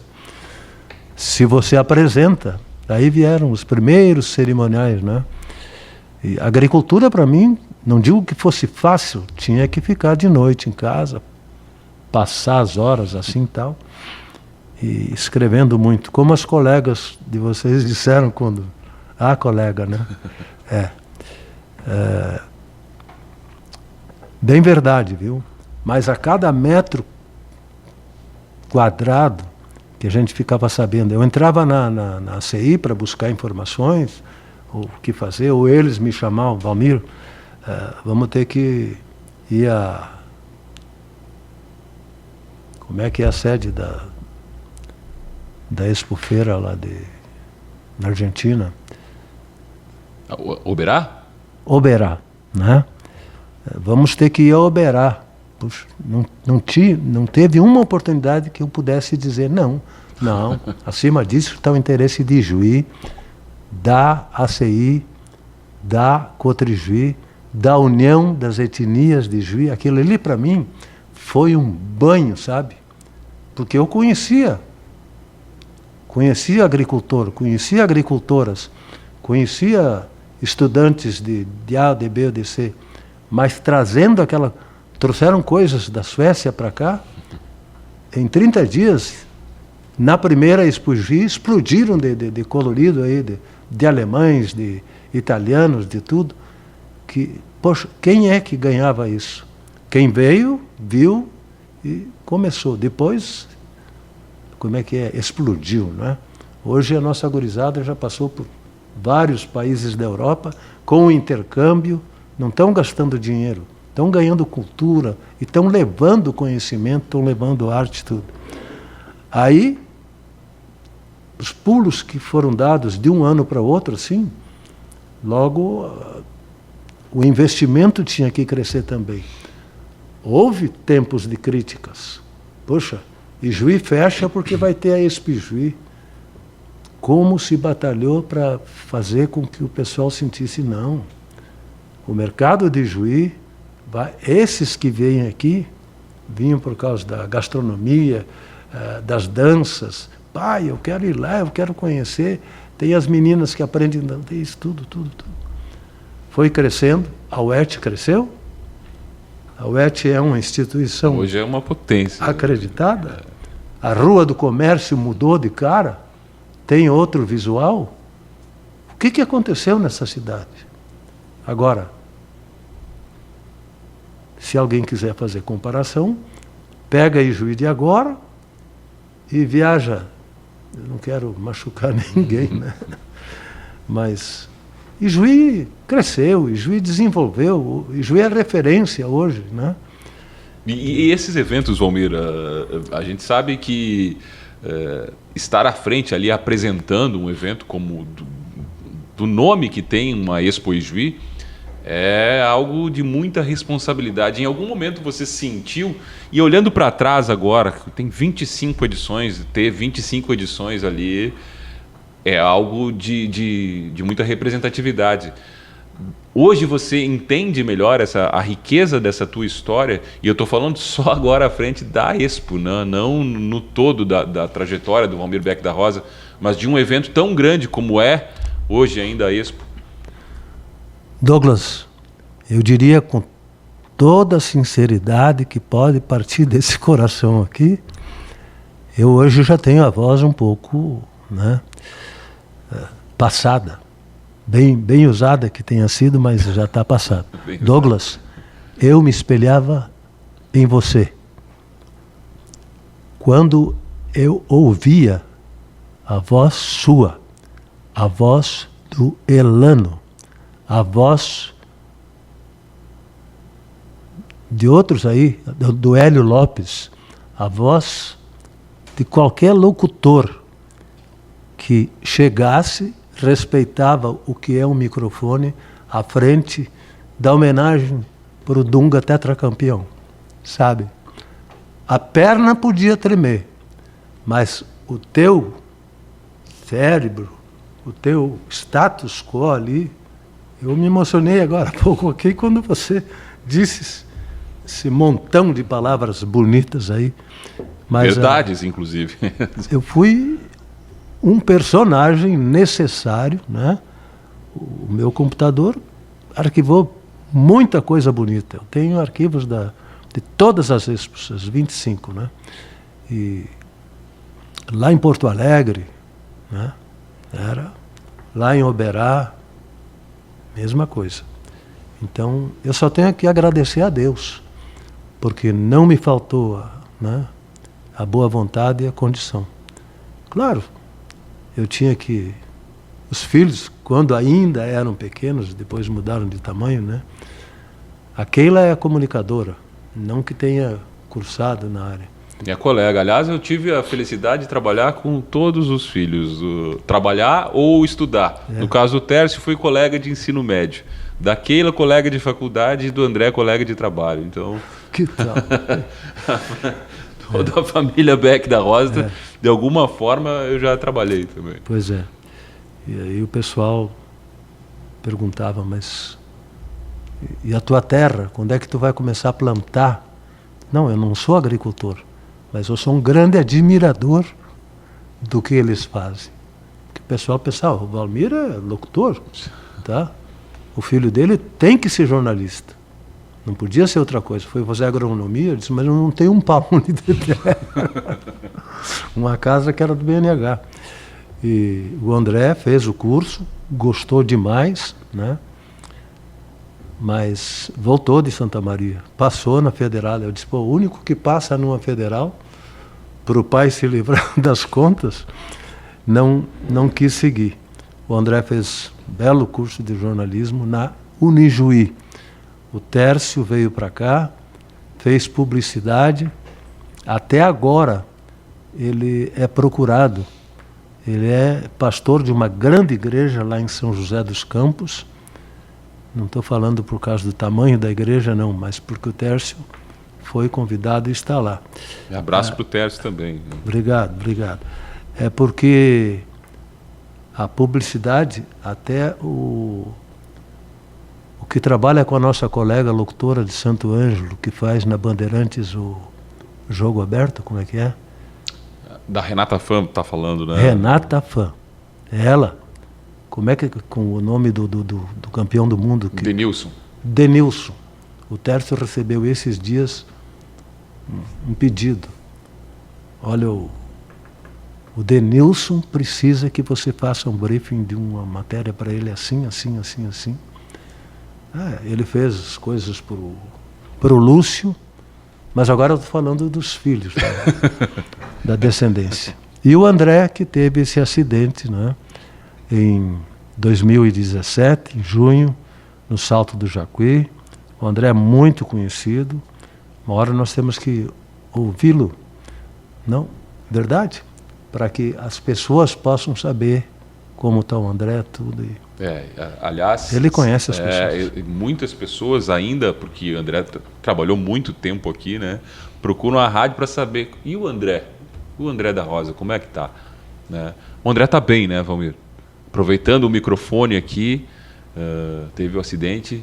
se você apresenta. Aí vieram os primeiros cerimoniais, né? E a agricultura, para mim, não digo que fosse fácil, tinha que ficar de noite em casa, passar as horas assim e tal, e escrevendo muito, como as colegas de vocês disseram quando... colega, né? Bem verdade, viu? Mas a cada metro quadrado que a gente ficava sabendo, eu entrava na CI para buscar informações, ou o que fazer, ou eles me chamavam, Valmir, vamos ter que ir como é que é a sede da Expo Feira lá na Argentina? Oberá? Oberá, né? Vamos ter que ir a Oberá. Puxa, não teve uma oportunidade que eu pudesse dizer não. Acima disso está o interesse de Juí, da ACI, da Cotrigê, da União das Etnias de Juí. Aquilo ali para mim foi um banho, sabe? Porque eu conhecia agricultor, conhecia agricultoras, conhecia estudantes de A, de B ou de C, mas trouxeram coisas da Suécia para cá, em 30 dias, na primeira Expo Juí, explodiram de colorido aí, de alemães, de italianos, de tudo. Poxa, quem é que ganhava isso? Quem veio, viu e começou. Depois, como é que é? Explodiu, não é? Hoje a nossa gurizada já passou por vários países da Europa com o intercâmbio, não estão gastando dinheiro, estão ganhando cultura e estão levando conhecimento, estão levando arte e tudo. Aí, os pulos que foram dados de um ano para outro, assim, logo o investimento tinha que crescer também. Houve tempos de críticas. Poxa, e Juí fecha porque vai ter a Expo Juí. Como se batalhou para fazer com que o pessoal sentisse, não, O mercado de Juí, esses que vêm aqui, vinham por causa da gastronomia, das danças. Pai, eu quero ir lá, eu quero conhecer. Tem as meninas que aprendem isso, tudo. Foi crescendo, a UERT cresceu. A UERT é uma instituição... Hoje é uma potência. Acreditada. A Rua do Comércio mudou de cara, tem outro visual. O que aconteceu nessa cidade? Agora, se alguém quiser fazer comparação, pega Ijuí de agora e viaja. Eu não quero machucar ninguém, né? Mas Ijuí cresceu, Ijuí desenvolveu, Ijuí é referência hoje, né? E esses eventos, Valmir, a gente sabe que estar à frente ali apresentando um evento como do nome que tem uma Expo Ijuí é algo de muita responsabilidade. Em algum momento você sentiu, e olhando para trás agora, tem 25 edições, ter 25 edições ali é algo de muita representatividade. Hoje você entende melhor a riqueza dessa tua história, e eu estou falando só agora à frente da Expo, né? Não no todo da trajetória do Valmir Beck da Rosa, mas de um evento tão grande como é hoje ainda a Expo. Douglas, eu diria com toda a sinceridade que pode partir desse coração aqui, eu hoje já tenho a voz um pouco, né, passada. Bem usada que tenha sido, mas já está passada. Douglas, eu me espelhava em você. Quando eu ouvia a voz sua, a voz do Elano, a voz de outros aí, do Hélio Lopes, a voz de qualquer locutor que chegasse, respeitava o que é um microfone à frente da homenagem para o Dunga tetracampeão, sabe? A perna podia tremer, mas o teu cérebro, o teu status quo ali, eu me emocionei agora há pouco aqui quando você disse esse montão de palavras bonitas aí. Mas, verdades, inclusive. Eu fui um personagem necessário, né? O meu computador arquivou muita coisa bonita. Eu tenho arquivos de todas as expos, as 25, né? E lá em Porto Alegre, né? Era lá em Oberá, mesma coisa. Então, eu só tenho que agradecer a Deus, porque não me faltou a boa vontade e a condição. Claro, eu tinha que... Os filhos, quando ainda eram pequenos, depois mudaram de tamanho, né? A Keila é a comunicadora, não que tenha cursado na área. Minha colega. Aliás, eu tive a felicidade de trabalhar com todos os filhos. Trabalhar ou estudar. No caso do Tércio, fui colega de ensino médio. Da Keila, colega de faculdade, e do André, colega de trabalho. Então... Que tal? Toda a família Beck da Rosa, de alguma forma, eu já trabalhei também. Pois é. E aí o pessoal perguntava, mas... E a tua terra? Quando é que tu vai começar a plantar? Não, eu não sou agricultor, mas eu sou um grande admirador do que eles fazem. Porque o pessoal pensava, o Valmir é locutor, tá? O filho dele tem que ser jornalista. Não podia ser outra coisa. Foi fazer agronomia, eu disse, mas eu não tenho um paune de terra. Uma casa que era do BNH. E o André fez o curso, gostou demais, né? Mas voltou de Santa Maria, passou na Federal. Eu disse, pô, o único que passa numa Federal, para o pai se livrar das contas, não quis seguir. O André fez um belo curso de jornalismo na Unijuí. O Tércio veio para cá, fez publicidade. Até agora ele é procurado. Ele é pastor de uma grande igreja lá em São José dos Campos. Não estou falando por causa do tamanho da igreja, não, mas porque o Tércio foi convidado e está lá. Um abraço para o Tércio também. Obrigado. É porque a publicidade, até o que trabalha com a nossa colega locutora de Santo Ângelo, que faz na Bandeirantes o Jogo Aberto, como é que é? Da Renata Fã, tá falando, né? Renata Fã. Ela. Como é que com o nome do campeão do mundo? Denilson. Denilson. O Tércio recebeu esses dias um pedido. Olha, o Denilson precisa que você faça um briefing de uma matéria para ele assim, assim, assim, assim. Ele fez as coisas para o Lúcio, mas agora eu estou falando dos filhos, da descendência. E o André, que teve esse acidente, né, em 2017, em junho, no Salto do Jacuí. O André é muito conhecido. Uma hora nós temos que ouvi-lo, não? Verdade? Para que as pessoas possam saber como está o André, tudo. Aliás, ele conhece as pessoas. Muitas pessoas ainda, porque o André trabalhou muito tempo aqui, né? Procuram a rádio para saber. E o André? O André da Rosa, como é que tá? Né? O André tá bem, né, Valmir? Aproveitando o microfone aqui, teve o acidente,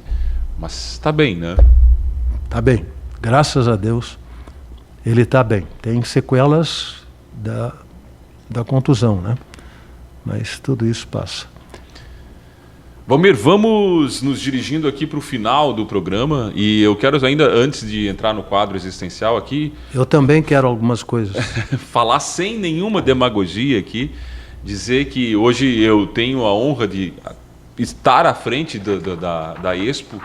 mas está bem, né? Está bem, graças a Deus, ele está bem. Tem sequelas da contusão, né? Mas tudo isso passa. Valmir, vamos nos dirigindo aqui para o final do programa e eu quero ainda, antes de entrar no quadro existencial aqui... Eu também quero algumas coisas. Falar sem nenhuma demagogia aqui, dizer que hoje eu tenho a honra de estar à frente da Expo,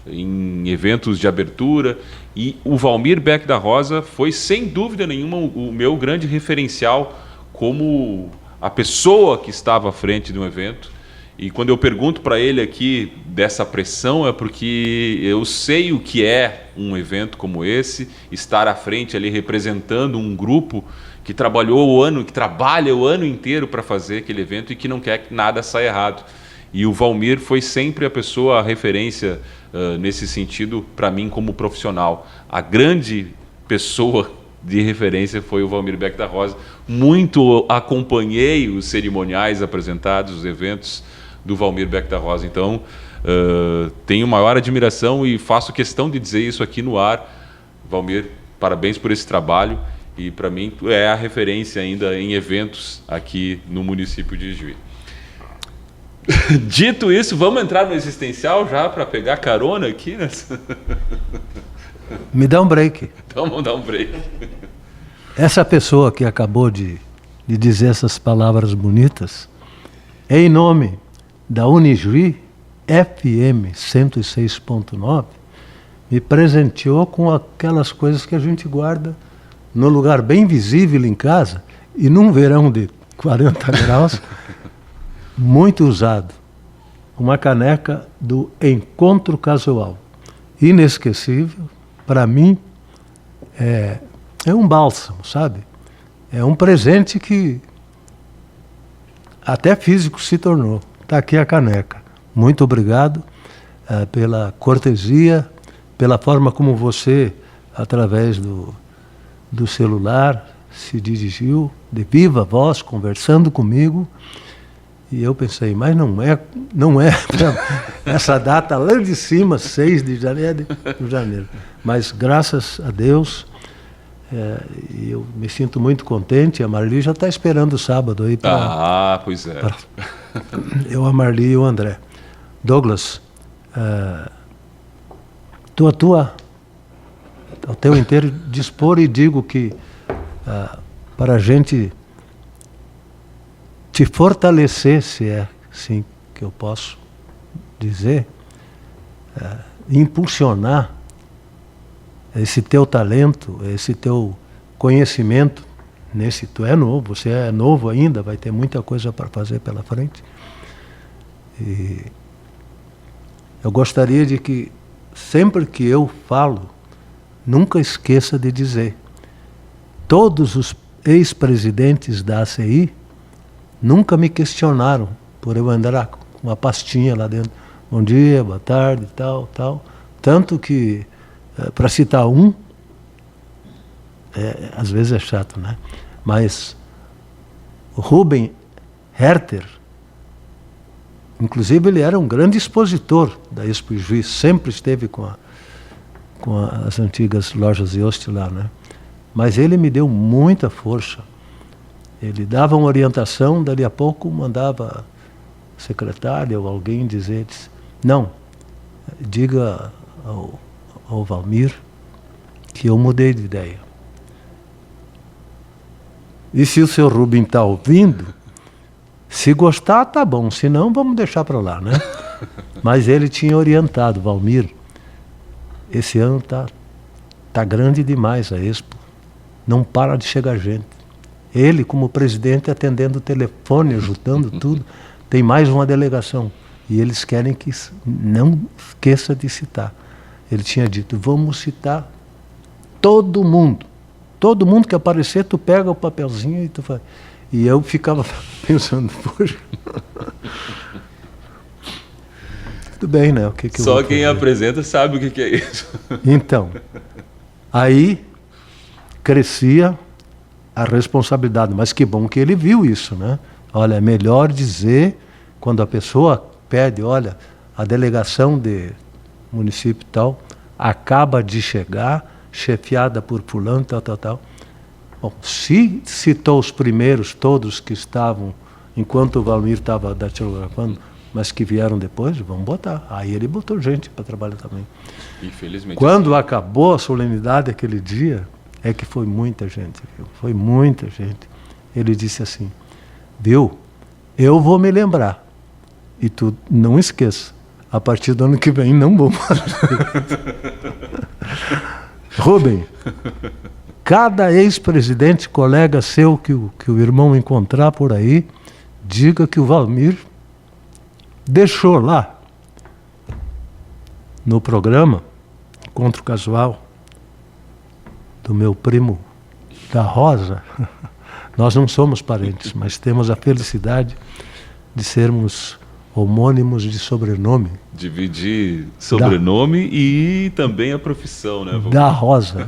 em eventos de abertura, e o Valmir Beck da Rosa foi, sem dúvida nenhuma, o meu grande referencial como a pessoa que estava à frente de um evento. E quando eu pergunto para ele aqui dessa pressão, é porque eu sei o que é um evento como esse, estar à frente ali representando um grupo que trabalha o ano inteiro para fazer aquele evento e que não quer que nada saia errado. E o Valmir foi sempre a pessoa, a referência nesse sentido para mim como profissional. A grande pessoa de referência foi o Valmir Beck da Rosa. Muito acompanhei os cerimoniais apresentados, os eventos do Valmir Beck da Rosa. Então, tenho maior admiração e faço questão de dizer isso aqui no ar. Valmir, parabéns por esse trabalho e, para mim, tu é a referência ainda em eventos aqui no município de Juí. Dito isso, vamos entrar no existencial já para pegar carona aqui, né? Me dá um break. Então vamos dar um break. Essa pessoa que acabou de dizer essas palavras bonitas, em nome da Unijuí FM 106.9, me presenteou com aquelas coisas que a gente guarda no lugar bem visível em casa e num verão de 40 graus, muito usado. Uma caneca do Encontro Casual. Inesquecível, para mim, é um bálsamo, sabe? É um presente que até físico se tornou. Está aqui a caneca. Muito obrigado pela cortesia, pela forma como você, através do celular, se dirigiu, de viva voz, conversando comigo. E eu pensei, mas não é essa data lá de cima, 6 de janeiro. Mas graças a Deus, eu me sinto muito contente. A Marli já está esperando o sábado aí para... pois é. Eu, a Marli e o André. Douglas, ao teu inteiro dispor, e digo que para a gente te fortalecer, se é assim que eu posso dizer, impulsionar esse teu talento, esse teu conhecimento, tu é novo, você é novo ainda, vai ter muita coisa para fazer pela frente. E eu gostaria de que, sempre que eu falo, nunca esqueça de dizer, todos os ex-presidentes da ACI nunca me questionaram por eu andar com uma pastinha lá dentro. Bom dia, boa tarde, tal. Tanto que, para citar um, às vezes é chato, né? Mas o Rubem Herter Inclusive, ele era um grande expositor da Expo Ijuí, sempre esteve com as antigas lojas Yost lá, né? Mas ele me deu muita força. Ele dava uma orientação, dali a pouco mandava a secretária ou alguém dizer, não, diga ao Valmir que eu mudei de ideia. E se o seu Rubem está ouvindo, se gostar, tá bom, se não, vamos deixar para lá, né? Mas ele tinha orientado, Valmir, esse ano tá grande demais a Expo, não para de chegar gente. Ele, como presidente, atendendo o telefone, ajudando tudo, tem mais uma delegação. E eles querem que não esqueça de citar. Ele tinha dito, vamos citar todo mundo. Todo mundo que aparecer, tu pega o papelzinho e tu faz. E eu ficava pensando, poxa. Tudo bem, né? O que eu Só quem apresenta sabe o que é isso. Então, aí crescia a responsabilidade. Mas que bom que ele viu isso, né? Olha, é melhor dizer, quando a pessoa pede, olha, a delegação de município tal acaba de chegar, chefiada por fulano, tal. Bom, se citou os primeiros, todos que estavam, enquanto o Valmir estava datilografando, mas que vieram depois, vamos botar. Aí ele botou gente para trabalhar também. Infelizmente. Quando acabou a solenidade aquele dia, é que foi muita gente, viu? Foi muita gente. Ele disse assim, viu, eu vou me lembrar, e tu não esqueça, a partir do ano que vem não vou mais. Rubem, cada ex-presidente, colega seu que o irmão encontrar por aí, diga que o Valmir deixou lá no programa Encontro Casual do meu primo da Rosa. Nós não somos parentes, mas temos a felicidade de sermos homônimos de sobrenome. Dividir sobrenome e também a profissão, né? Da Rosa.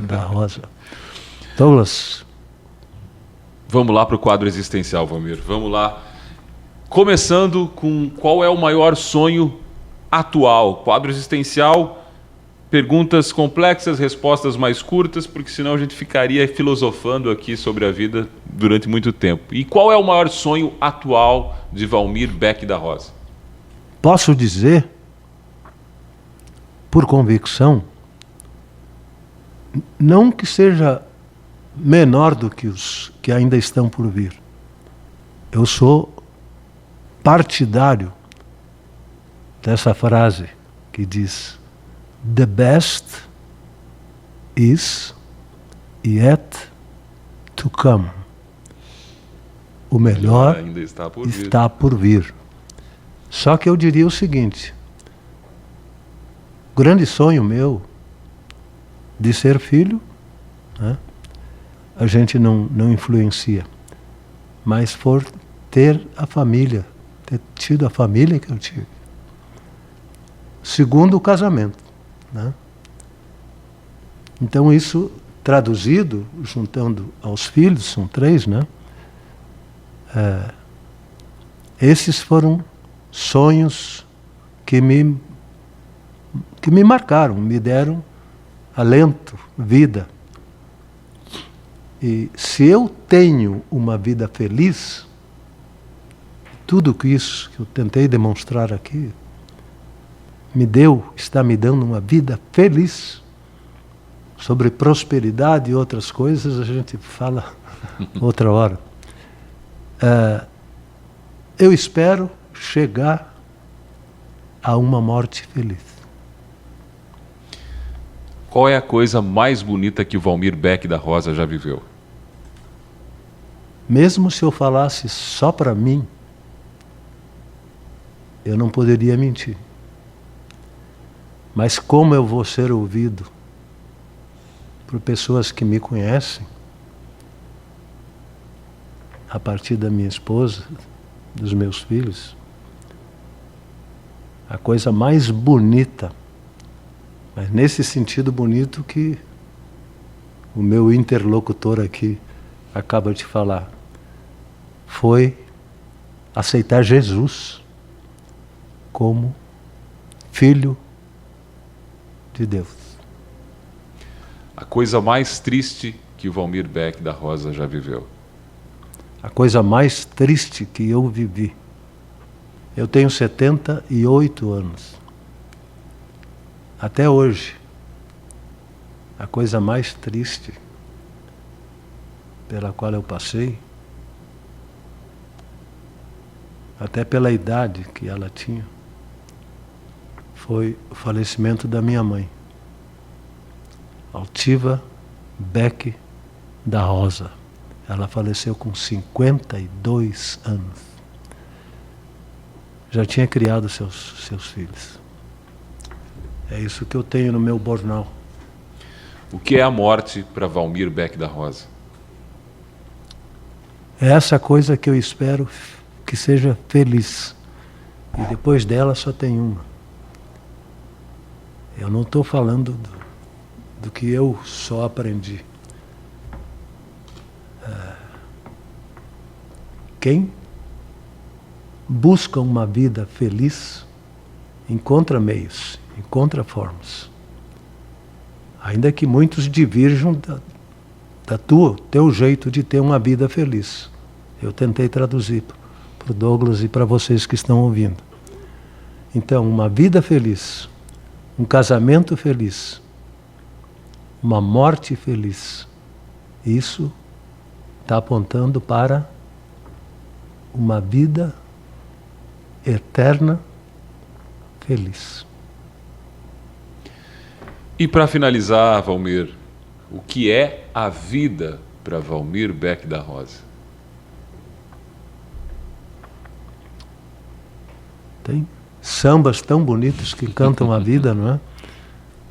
Douglas. Vamos lá para o quadro existencial, Valmir. Vamos lá. Começando com qual é o maior sonho atual? Quadro existencial, perguntas complexas, respostas mais curtas, porque senão a gente ficaria filosofando aqui sobre a vida durante muito tempo. E qual é o maior sonho atual de Valmir Beck da Rosa? Posso dizer, por convicção, não que seja menor do que os que ainda estão por vir. Eu sou partidário dessa frase que diz: "The best is yet to come." O melhor ainda está por vir. Só que eu diria o seguinte: o grande sonho meu de ser filho, né, a gente não influencia, mas for ter a família, ter tido a família que eu tive. Segundo, o casamento, né? Então isso traduzido, juntando aos filhos, são 3, né? Esses foram sonhos que me marcaram, me deram alento, vida. E se eu tenho uma vida feliz, tudo isso que eu tentei demonstrar aqui está me dando uma vida feliz. Sobre prosperidade e outras coisas a gente fala outra hora. Eu espero chegar a uma morte feliz. Qual é a coisa mais bonita que o Valmir Beck da Rosa já viveu? Mesmo se eu falasse só para mim, eu não poderia mentir. Mas como eu vou ser ouvido por pessoas que me conhecem, a partir da minha esposa, dos meus filhos, a coisa mais bonita, mas nesse sentido bonito que o meu interlocutor aqui acaba de falar, foi aceitar Jesus como filho de Deus. A coisa mais triste que o Valmir Beck da Rosa já viveu. A coisa mais triste que eu vivi. Eu tenho 78 anos. Até hoje, a coisa mais triste pela qual eu passei, até pela idade que ela tinha, foi o falecimento da minha mãe, Altiva Beck da Rosa. Ela faleceu com 52 anos. Já tinha criado seus filhos. É isso que eu tenho no meu bornal. O que é a morte para Valmir Beck da Rosa? É essa coisa que eu espero que seja feliz. E depois dela só tem uma. Eu não estou falando do que eu só aprendi. Quem busca uma vida feliz encontra meios, encontra formas. Ainda que muitos divirjam teu jeito de ter uma vida feliz. Eu tentei traduzir para o Douglas e para vocês que estão ouvindo. Então, uma vida feliz, um casamento feliz, uma morte feliz, isso está apontando para uma vida eterna feliz. E para finalizar, Valmir, o que é a vida para Valmir Beck da Rosa? Tem sambas tão bonitos que cantam a vida, não é?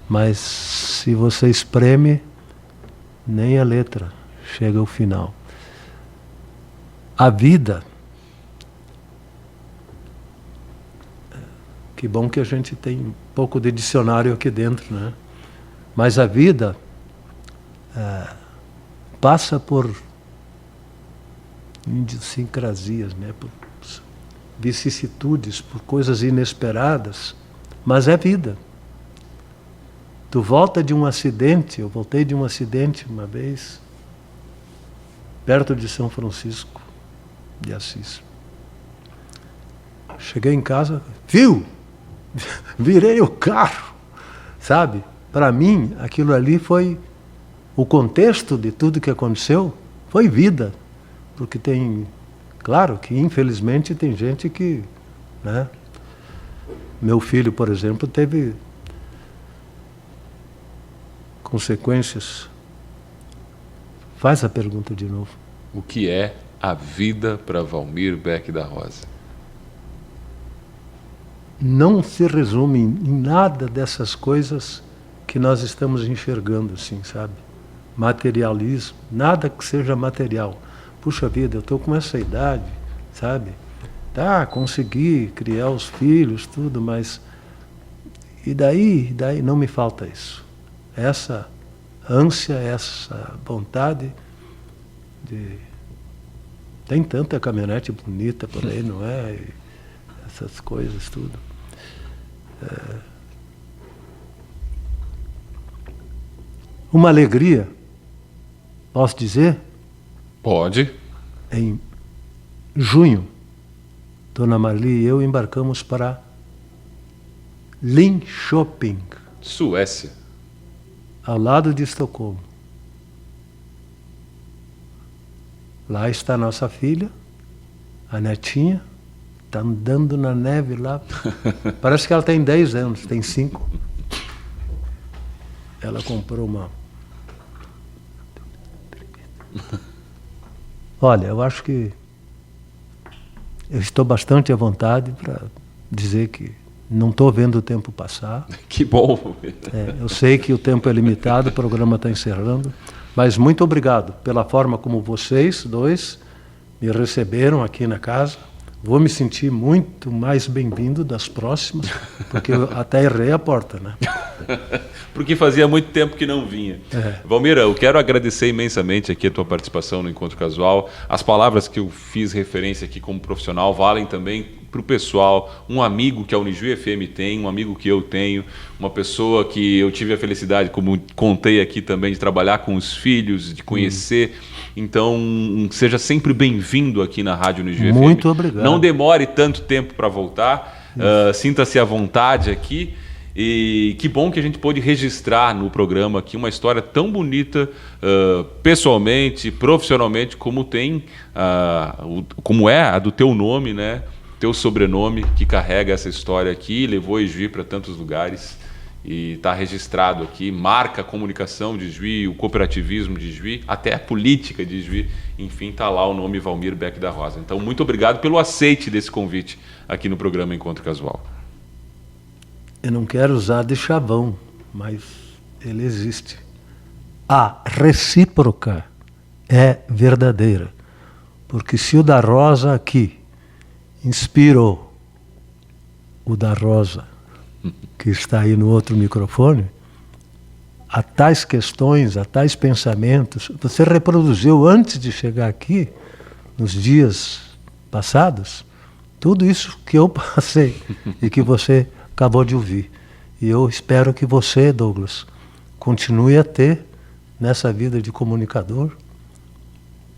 Mas se você espreme, nem a letra chega ao final. A vida, que bom que a gente tem um pouco de dicionário aqui dentro, né? Mas a vida passa por idiosincrasias, né? Por vicissitudes, por coisas inesperadas, mas é vida. Tu volta de um acidente, eu voltei de um acidente uma vez, perto de São Francisco de Assis. Cheguei em casa, virei o carro, sabe? Para mim, aquilo ali foi o contexto de tudo que aconteceu, foi vida, porque tem, claro que infelizmente tem gente que, né? Meu filho, por exemplo, teve consequências. Faz a pergunta de novo. O que é a vida para Valmir Beck da Rosa? Não se resume em nada dessas coisas que nós estamos enxergando, assim, sabe? Materialismo, nada que seja material. Puxa vida, eu estou com essa idade, sabe? Tá, consegui criar os filhos, tudo, mas... E daí não me falta isso. Essa ânsia, essa vontade de... Tem tanta caminhonete bonita por aí, não é? E essas coisas, tudo. Uma alegria, posso dizer? Pode. Em junho, Dona Marli e eu embarcamos para Linköping, Suécia. ao lado de Estocolmo. Lá está nossa filha, a netinha, está andando na neve lá. Parece que ela tem 10 anos, tem 5. Ela comprou uma... Olha, eu acho que eu estou bastante à vontade para dizer que não estou vendo o tempo passar. Que bom. Eu sei que o tempo é limitado, o programa está encerrando, mas muito obrigado pela forma como vocês dois me receberam aqui na casa. Vou me sentir muito mais bem-vindo das próximas, porque eu até errei a porta, né? Porque fazia muito tempo que não vinha. Valmir, eu quero agradecer imensamente aqui a tua participação no Encontro Casual. As palavras que eu fiz referência aqui como profissional valem também para o pessoal, um amigo que a Unijuí FM tem, um amigo que eu tenho, uma pessoa que eu tive a felicidade, como contei aqui também, de trabalhar com os filhos, de conhecer. Então, seja sempre bem-vindo aqui na Rádio Unijuí FM. Muito obrigado. Não demore tanto tempo para voltar, sinta-se à vontade aqui. E que bom que a gente pôde registrar no programa aqui uma história tão bonita, pessoalmente, profissionalmente, como como é a do teu nome, né? Teu sobrenome, que carrega essa história aqui, levou a Ijuí para tantos lugares e está registrado aqui, marca a comunicação de Ijuí, o cooperativismo de Ijuí, até a política de Ijuí, enfim, está lá o nome Valmir Beck da Rosa. Então, muito obrigado pelo aceite desse convite aqui no programa Encontro Casual. Eu não quero usar de chavão, mas ele existe. A recíproca é verdadeira. Porque se o da Rosa aqui inspirou o da Rosa, que está aí no outro microfone, a tais questões, a tais pensamentos, você reproduziu antes de chegar aqui, nos dias passados, tudo isso que eu passei e que você acabou de ouvir. E eu espero que você, Douglas, continue a ter, nessa vida de comunicador,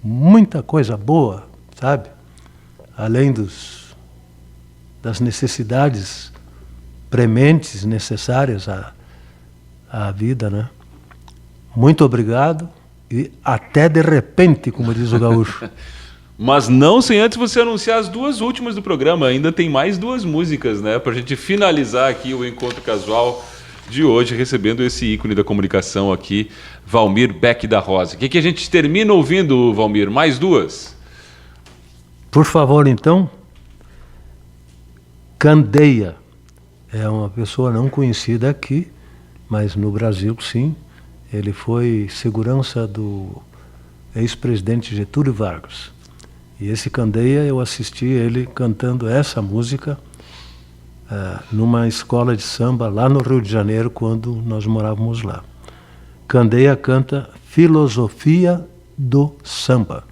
muita coisa boa, sabe? Além das necessidades prementes, necessárias à vida, né? Muito obrigado e até de repente, como diz o gaúcho. Mas não sem antes você anunciar as duas últimas do programa. Ainda tem mais duas músicas, né? Pra gente finalizar aqui o Encontro Casual de hoje, recebendo esse ícone da comunicação aqui, Valmir Beck da Rosa. O que a gente termina ouvindo, Valmir? Mais duas? Por favor, então. Candeia. É uma pessoa não conhecida aqui, mas no Brasil, sim. Ele foi segurança do ex-presidente Getúlio Vargas. E esse Candeia, eu assisti ele cantando essa música numa escola de samba lá no Rio de Janeiro, quando nós morávamos lá. Candeia canta Filosofia do Samba.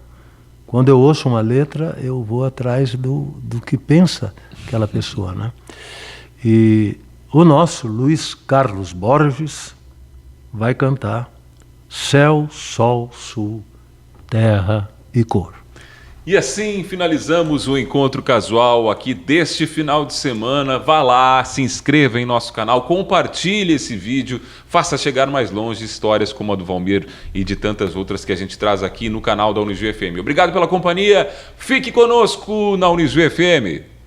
Quando eu ouço uma letra, eu vou atrás do que pensa aquela pessoa, né? E o nosso Luiz Carlos Borges vai cantar Céu, Sol, Sul, Terra e Cor. E assim finalizamos o Encontro Casual aqui deste final de semana. Vá lá, se inscreva em nosso canal, compartilhe esse vídeo, faça chegar mais longe histórias como a do Valmir e de tantas outras que a gente traz aqui no canal da Unijuí FM. Obrigado pela companhia, fique conosco na Unijuí FM.